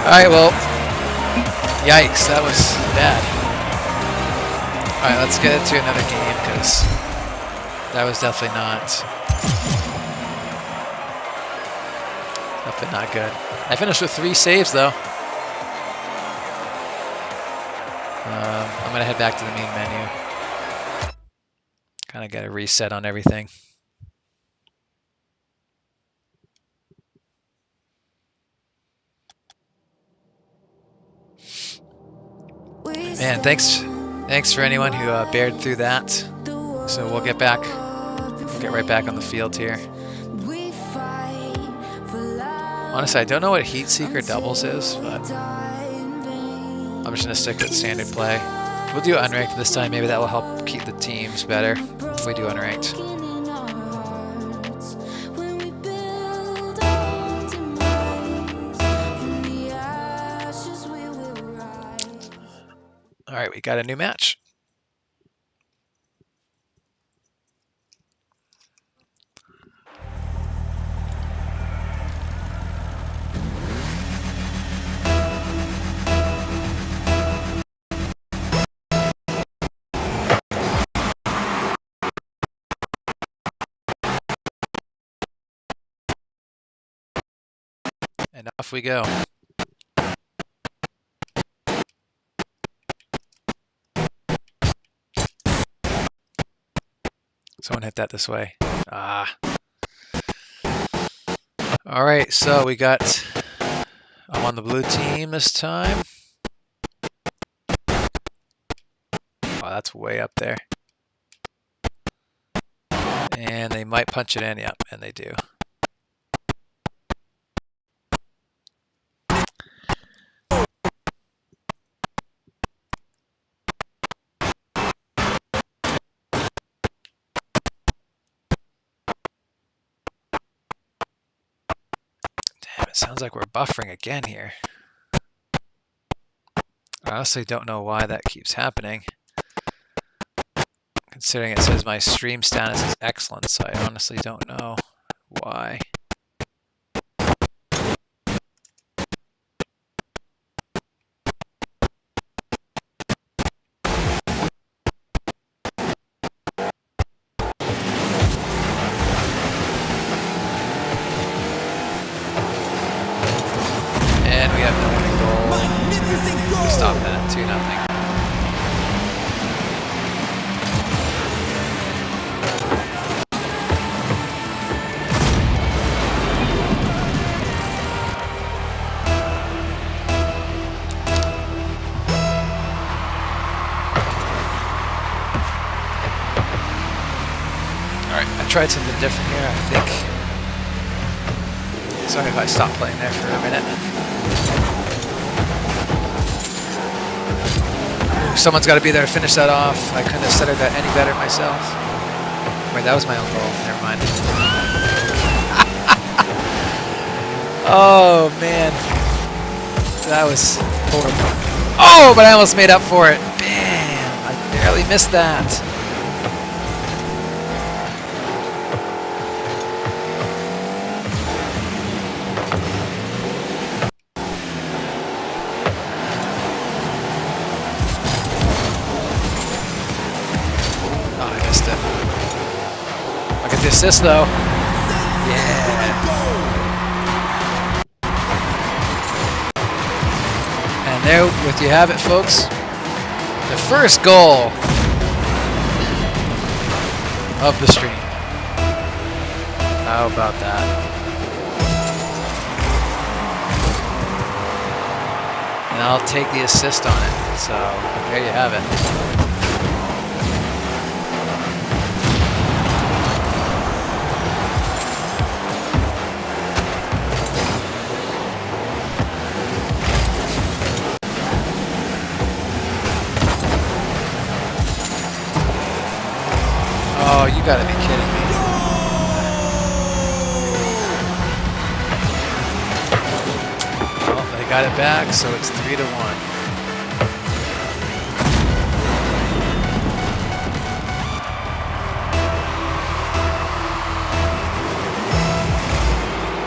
Alright, well, yikes, that was bad. Alright, let's get into another game because that was definitely not good. I finished with 3 saves though. I'm gonna head back to the main menu. Kind of get a reset on everything. Man, thanks for anyone who bared through that. So we'll get right back on the field here. Honestly, I don't know what Heat Seeker doubles is, but I'm just gonna stick with standard play. We'll do unranked this time. Maybe that will help keep the teams better if we do unranked. All right, we got a new match. And off we go. Someone hit that this way. Ah. All right, so I'm on the blue team this time. Oh, that's way up there. And they might punch it in. Yep, and they do. Damn, it sounds like we're buffering again here. I honestly don't know why that keeps happening. Considering it says my stream status is excellent, so I honestly don't know why. And we have the winning goal. Stop that, 2-0. I tried something different here, I think. Sorry if I stop playing there for a minute. Ooh, someone's got to be there to finish that off. I couldn't have centered that any better myself. Wait, that was my own goal. Never mind. Oh, man. That was horrible. Oh, but I almost made up for it. Bam! I barely missed that. Look at the assist though. Yeah. And there you have it, folks. The first goal of the stream. How about that? And I'll take the assist on it. So there you have it. Oh, you gotta be kidding me. Well, they got it back, so it's 3-1.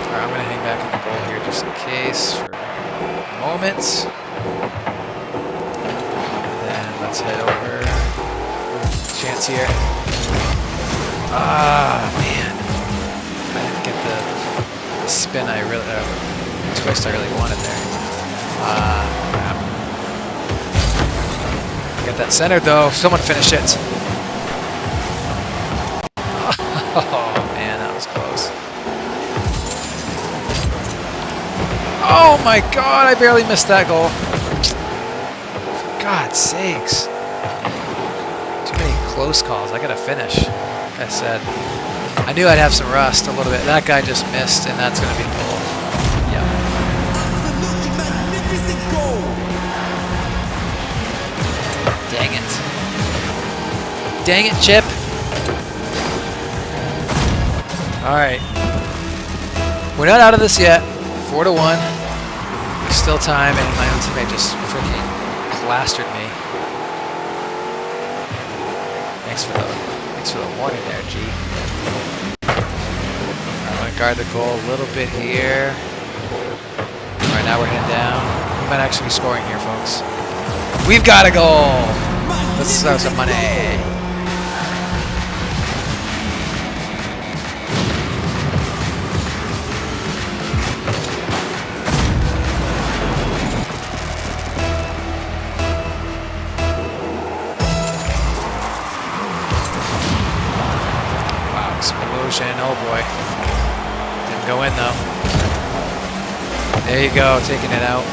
Alright, I'm gonna hang back in the goal here just in case for a moment. Then let's head over. Chance here. Ah, man. I didn't get the spin I really, twist I really wanted there. Crap. Get that centered though. Someone finish it. Oh, man, that was close. Oh my god, I barely missed that goal. For God's sakes. Too many close calls. I gotta finish. Like I said, I knew I'd have some rust a little bit. That guy just missed, and that's going to be the goal. Yeah. Dang it. Dang it, Chip. All right. We're not out of this yet. 4-1. There's still time, and my own teammate just freaking plastered me. Thanks for the warning there, G. I'm going to guard the goal a little bit here. Alright, now we're heading down. We might actually be scoring here, folks. We've got a goal! Let's have some money. go in though. There you go, taking it out.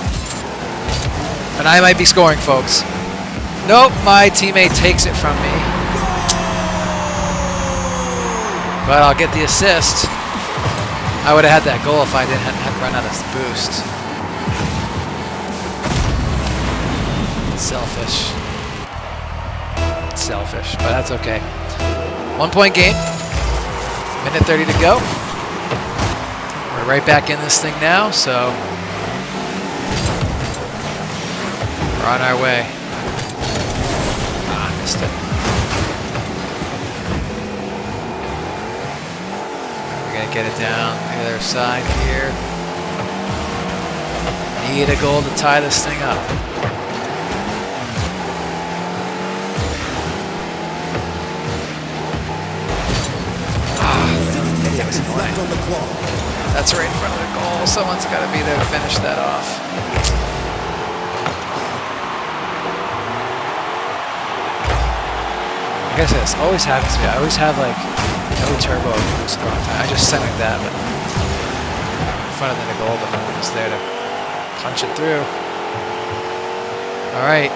And I might be scoring, folks. Nope, my teammate takes it from me. But I'll get the assist. I would have had that goal if I didn't have run out of boost. Selfish. Selfish, but that's okay. 1 point game. Minute 30 to go. We're right back in this thing now, so we're on our way. Ah, missed it. We're gonna get it down the other side here. Need a goal to tie this thing up. That's right in front of the goal. Someone's got to be there to finish that off. I guess this always happens to me. I always have like no turbo boost the wrong time. I just sent like that, but in front of the goal, but no one was there to punch it through. All right.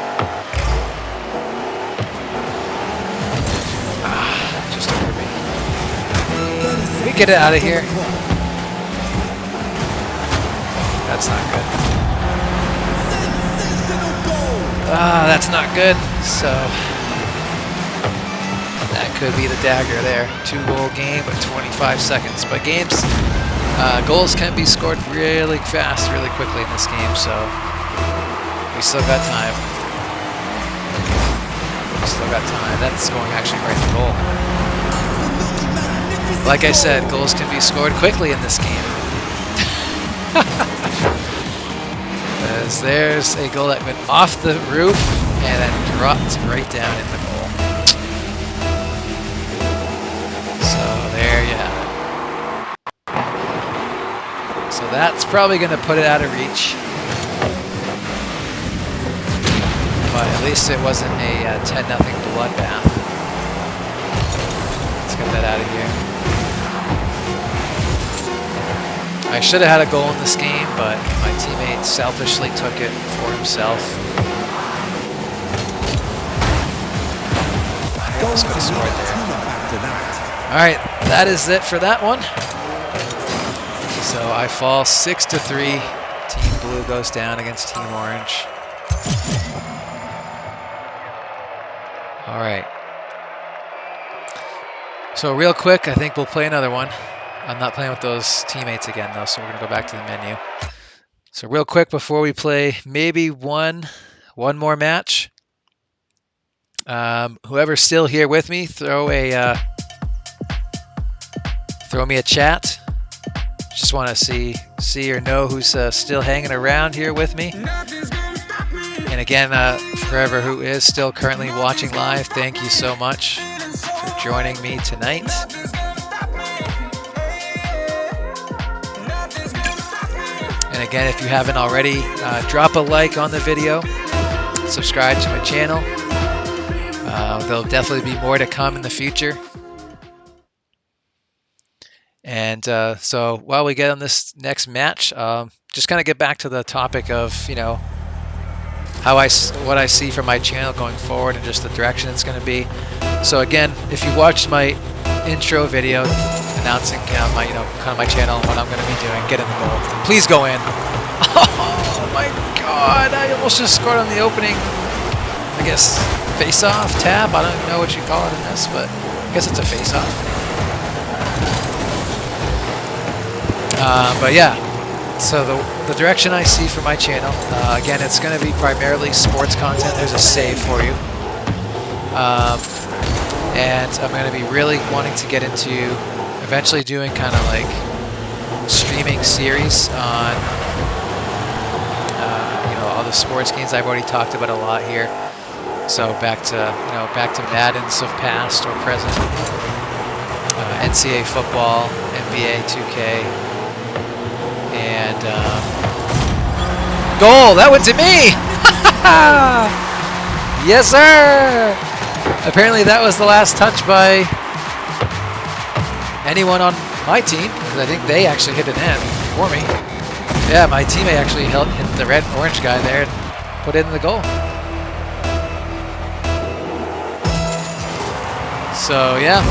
Just over me. We get it out of here. That's not good. That's not good. So that could be the dagger there. 2-goal game with 25 seconds. But goals can be scored really fast, really quickly in this game. So we still got time. We still got time. That's going actually right in the goal. Like I said, goals can be scored quickly in this game. As there's a goal that went off the roof and then dropped right down in the goal. So there you have it. So that's probably going to put it out of reach. But at least it wasn't a 10-0 bloodbath. Let's get that out of here. I should have had a goal in this game, but my teammate selfishly took it for himself. I almost could have scored there. Alright, that is it for that one. So I fall 6-3. Team Blue goes down against Team Orange. Alright. So real quick, I think we'll play another one. I'm not playing with those teammates again, though, so we're going to go back to the menu. So real quick before we play maybe one more match, whoever's still here with me, throw me a chat. Just want to see or know who's still hanging around here with me. And again, forever who is still currently watching live, thank you so much for joining me tonight. And again, if you haven't already, drop a like on the video, subscribe to my channel. There'll definitely be more to come in the future. And so while we get on this next match, just kind of get back to the topic of, you know, what I see from my channel going forward and just the direction it's going to be. So again, if you watched my intro video announcing kind of my channel and what I'm going to be doing, get in the goal. Please go in. Oh my God! I almost just scored on the opening, I guess, face-off, tap. I don't even know what you call it in this, but I guess it's a face-off. But yeah, so the direction I see for my channel, again, it's going to be primarily sports content. There's a save for you. And I'm going to be really wanting to get into eventually doing kind of like streaming series on all the sports games I've already talked about a lot here. So back to Maddens of past or present, NCAA football, NBA 2K, and goal. That went to me. Yes, sir. Apparently that was the last touch by anyone on my team, because I think they actually hit an end for me. Yeah, my teammate actually hit the red and orange guy there and put it in the goal. So yeah,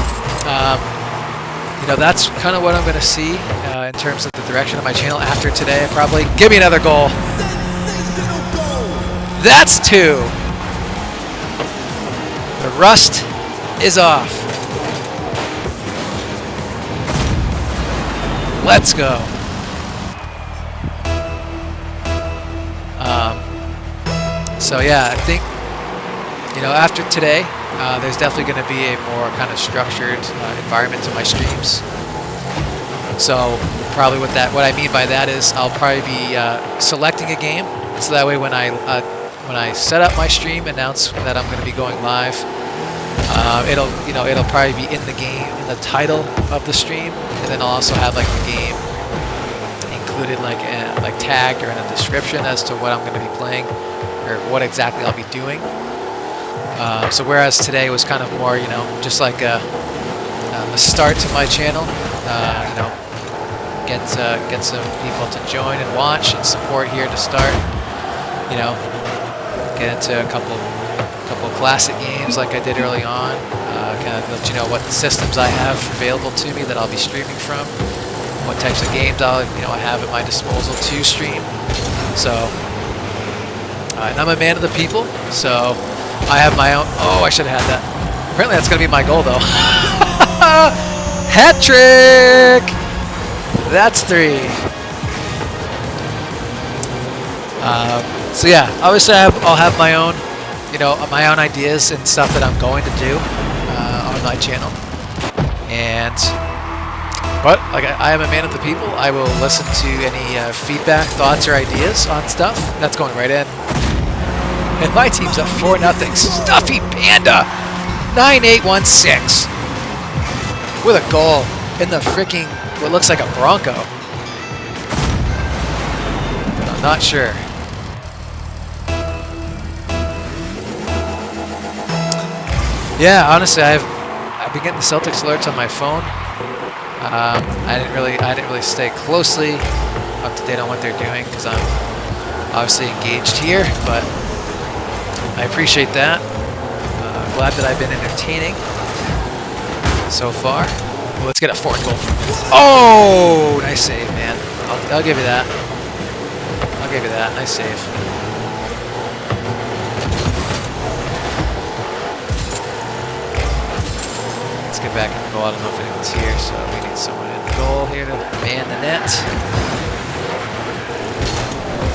you know, that's kind of what I'm going to see in terms of the direction of my channel after today. Probably give me another goal. That's 2. The rust is off. Let's go. So yeah, I think, you know, after today, there's definitely going to be a more kind of structured environment to my streams. So probably what I mean by that is I'll probably be selecting a game, so that way when I set up my stream, announce that I'm going to be going live, it'll probably be in the game, in the title of the stream, and then I'll also have like the game included like tagged or in a description as to what I'm going to be playing or what exactly I'll be doing. So whereas today was kind of more, you know, just like a start to my channel, you know, get some people to join and watch and support here to start, you know, get into a couple classic games like I did early on, kind of let you know what systems I have available to me that I'll be streaming from, what types of games I have at my disposal to stream. So, and I'm a man of the people, so I have my own. Oh, I should have had that. Apparently, that's gonna be my goal, though. Hat trick. That's 3. So yeah, obviously I'll have my own, you know, my own ideas and stuff that I'm going to do on my channel. But like I am a man of the people. I will listen to any feedback, thoughts, or ideas on stuff. That's going right in. And my team's up 4-0. Stuffy Panda, 9816, with a goal in the freaking what looks like a Bronco. I'm not sure. Yeah, honestly, I've been getting the Celtics alerts on my phone. I didn't really stay closely up to date on what they're doing because I'm obviously engaged here, but I appreciate that. Glad that I've been entertaining so far. Well, let's get a 4th goal. Oh, nice save, man. I'll give you that. I'll give you that. Nice save. Let's get back in the goal. I don't know if anyone's here, so we need someone in the goal here to man the net.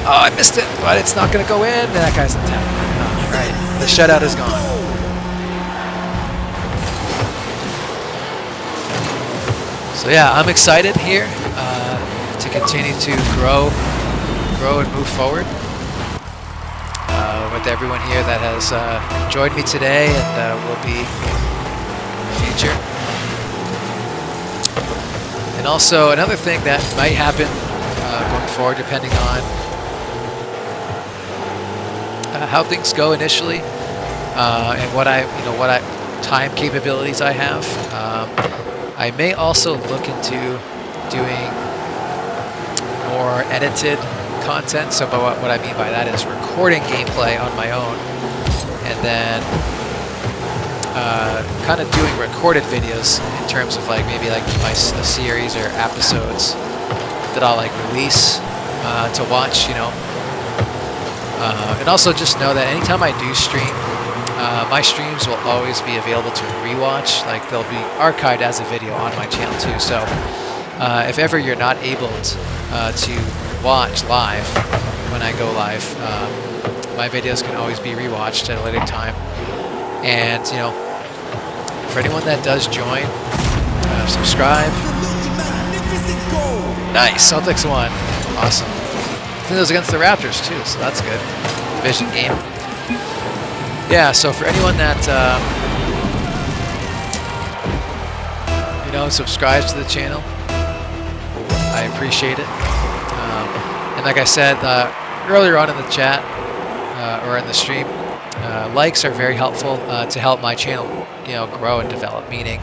Oh, I missed it, but it's not going to go in. That guy's in town. Oh, right. The shutout is gone. So yeah, I'm excited here to continue to grow and move forward with everyone here that has joined me today and will be in the future. And also another thing that might happen going forward, depending on how things go initially and what time capabilities I have. I may also look into doing more edited content. So what I mean by that is recording gameplay on my own and then kind of doing recorded videos in terms of like maybe like a series or episodes that I'll like release to watch, you know. And also just know that anytime I do stream, my streams will always be available to rewatch. Like they'll be archived as a video on my channel too. So if ever you're not able to watch live when I go live, my videos can always be rewatched at a later time. And you know, for anyone that does join, subscribe. Nice, Celtics won. Awesome. I think it was against the Raptors too, so that's good. Division game. Yeah, so for anyone that you know, subscribes to the channel, I appreciate it. And like I said earlier on in the chat or in the stream, likes are very helpful to help my channel, you know, grow and develop. Meaning,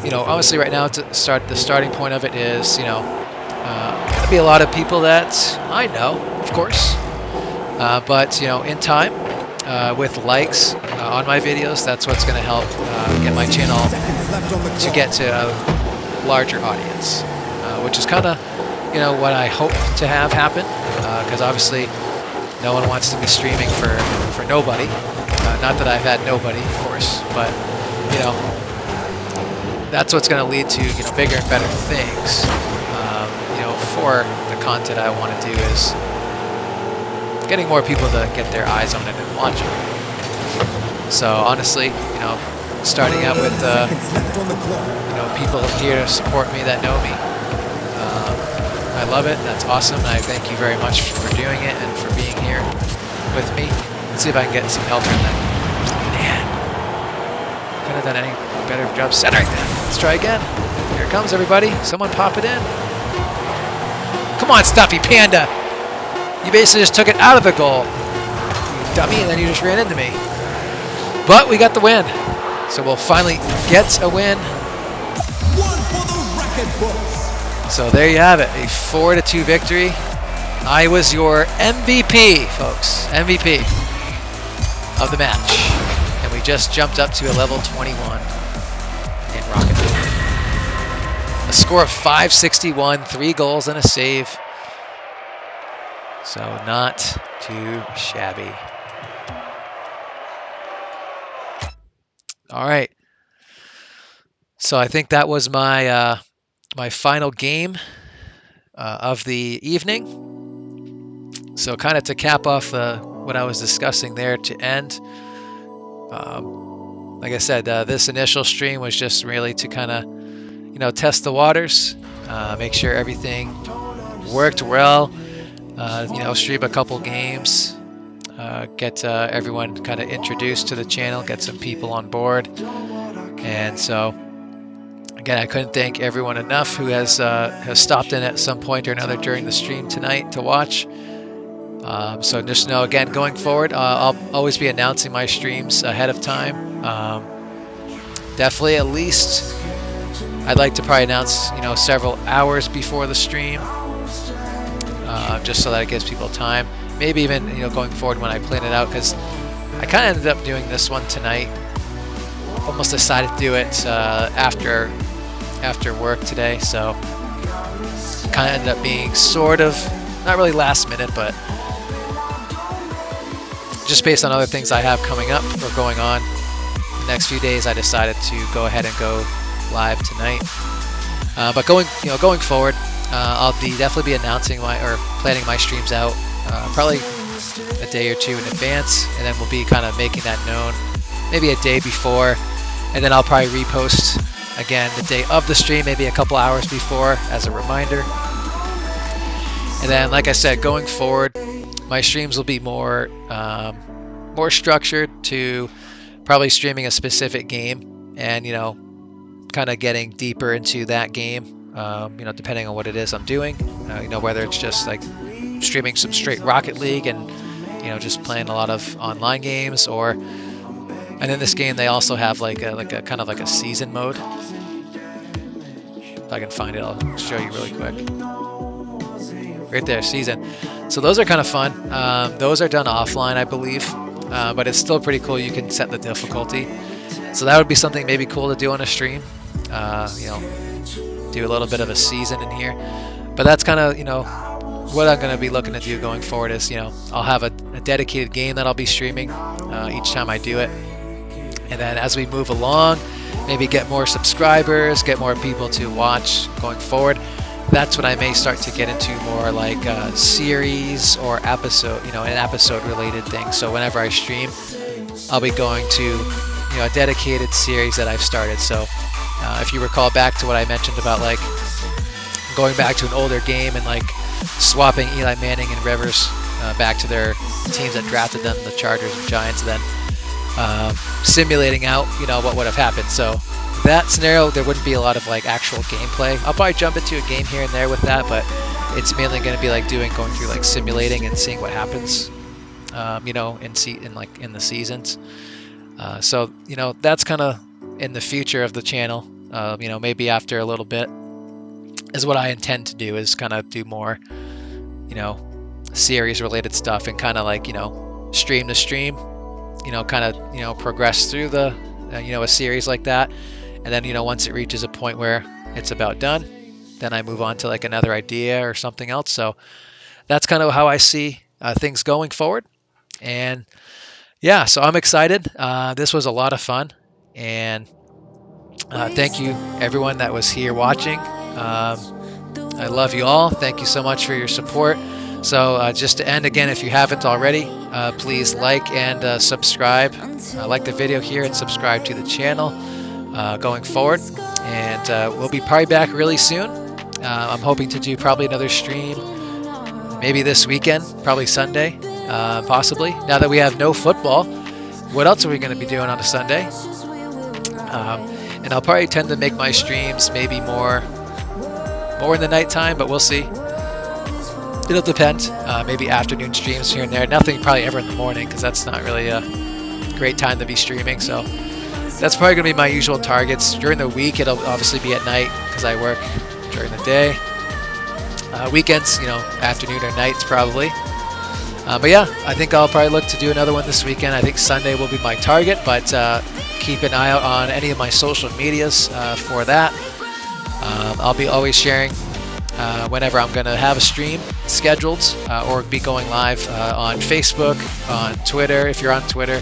You know, honestly, right now, the starting point of it is, you know, gonna be a lot of people that I know, of course, but you know, in time, with likes on my videos, that's what's gonna help get my channel to get to a larger audience, which is kind of, you know, what I hope to have happen, because obviously, no one wants to be streaming for nobody. Not that I've had nobody, of course, but you know, that's what's going to lead to, you know, bigger and better things. You know, for the content I want to do is getting more people to get their eyes on it and watch it. So honestly, you know, starting out with you know, people here to support me that know me. I love it. That's awesome. I thank you very much for doing it and for being here with me. Let's see if I can get some help in that. Man, could have done any better job centering that. Let's try again. Here it comes, everybody. Someone pop it in. Come on, Stuffy Panda. You basically just took it out of the goal, you dummy, and then you just ran into me. But we got the win. So we'll finally get a win. One for the record books. So there you have it, a 4-2 victory. I was your MVP, folks. MVP of the match. And we just jumped up to a level 21 in Rocket League. A score of 561, 3 goals and a save. So not too shabby. All right. So I think that was my my final game of the evening. So kind of to cap off what I was discussing there to end. Like I said, this initial stream was just really to kind of, you know, test the waters, make sure everything worked well, you know, stream a couple games, get everyone kind of introduced to the channel, get some people on board. And so again, I couldn't thank everyone enough who has stopped in at some point or another during the stream tonight to watch. So just know, again, going forward, I'll always be announcing my streams ahead of time. Definitely, at least, I'd like to probably announce, you know, several hours before the stream, just so that it gives people time. Maybe even, you know, going forward when I plan it out, because I kind of ended up doing this one tonight. Almost decided to do it after work today, so kind of ended up being sort of not really last minute, but just based on other things I have coming up or going on the next few days, I decided to go ahead and go live tonight. But going forward, I'll definitely be announcing planning my streams out probably a day or two in advance, and then we'll be kind of making that known maybe a day before, and then I'll probably repost again the day of the stream, maybe a couple hours before as a reminder. And then, like I said, going forward, my streams will be more structured to probably streaming a specific game, and, you know, kind of getting deeper into that game, you know, depending on what it is I'm doing, you know, whether it's just like streaming some straight Rocket League and, you know, just playing a lot of online games, or, and in this game they also have like a kind of like a season mode. If I can find it, I'll show you really quick. Right there, season. So those are kind of fun. Those are done offline, I believe, but it's still pretty cool. You can set the difficulty, so that would be something maybe cool to do on a stream. You know, do a little bit of a season in here. But that's kind of, you know, what I'm going to be looking to do going forward is, you know, I'll have a dedicated game that I'll be streaming each time I do it, and then as we move along, maybe get more subscribers, get more people to watch going forward. That's when I may start to get into more like series or episode, you know, an episode related thing. So whenever I stream, I'll be going to, you know, a dedicated series that I've started. So if you recall back to what I mentioned about like going back to an older game and like swapping Eli Manning and Rivers back to their teams that drafted them, the Chargers and Giants, and then simulating out, you know, what would have happened. So that scenario, there wouldn't be a lot of like actual gameplay. I'll probably jump into a game here and there with that, but it's mainly going to be like going through like simulating and seeing what happens, you know, in the seasons. So, you know, that's kind of in the future of the channel. maybe after a little bit is what I intend to do, is kind of do more, series related stuff, and kind of like, stream to stream, kind of, progress through the, a series like that. And then, once it reaches a point where it's about done, then I move on to like another idea or something else. So that's kind of how I see things going forward. And yeah, so I'm excited. This was a lot of fun. And thank you everyone that was here watching. I love you all. Thank you so much for your support. So just to end again, if you haven't already, please like and subscribe. Like the video here and subscribe to the channel going forward. And we'll be probably back really soon. I'm hoping to do probably another stream maybe this weekend, probably Sunday, possibly. Now that we have no football, what else are we going to be doing on a Sunday? And I'll probably tend to make my streams maybe more in the nighttime, but we'll see. It'll depend. Maybe afternoon streams here and there. Nothing probably ever in the morning, because that's not really a great time to be streaming. So that's probably going to be my usual targets. During the week, it'll obviously be at night because I work during the day. Weekends, afternoon or nights probably. But yeah, I think I'll probably look to do another one this weekend. I think Sunday will be my target, but keep an eye out on any of my social medias for that. I'll be always sharing whenever I'm going to have a stream scheduled or be going live on Facebook, on Twitter, if you're on Twitter,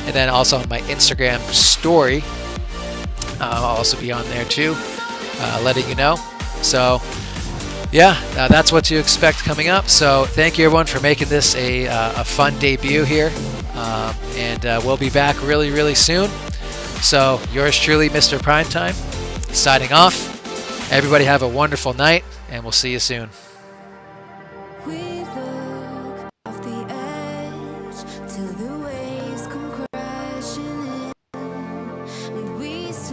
and then also on my Instagram story. I'll also be on there too, letting you know. So yeah, that's what to expect coming up. So thank you everyone for making this a fun debut here. And we'll be back really, really soon. So yours truly, Mr. Primetime, signing off. Everybody have a wonderful night, and we'll see you soon. We look off the edge till the way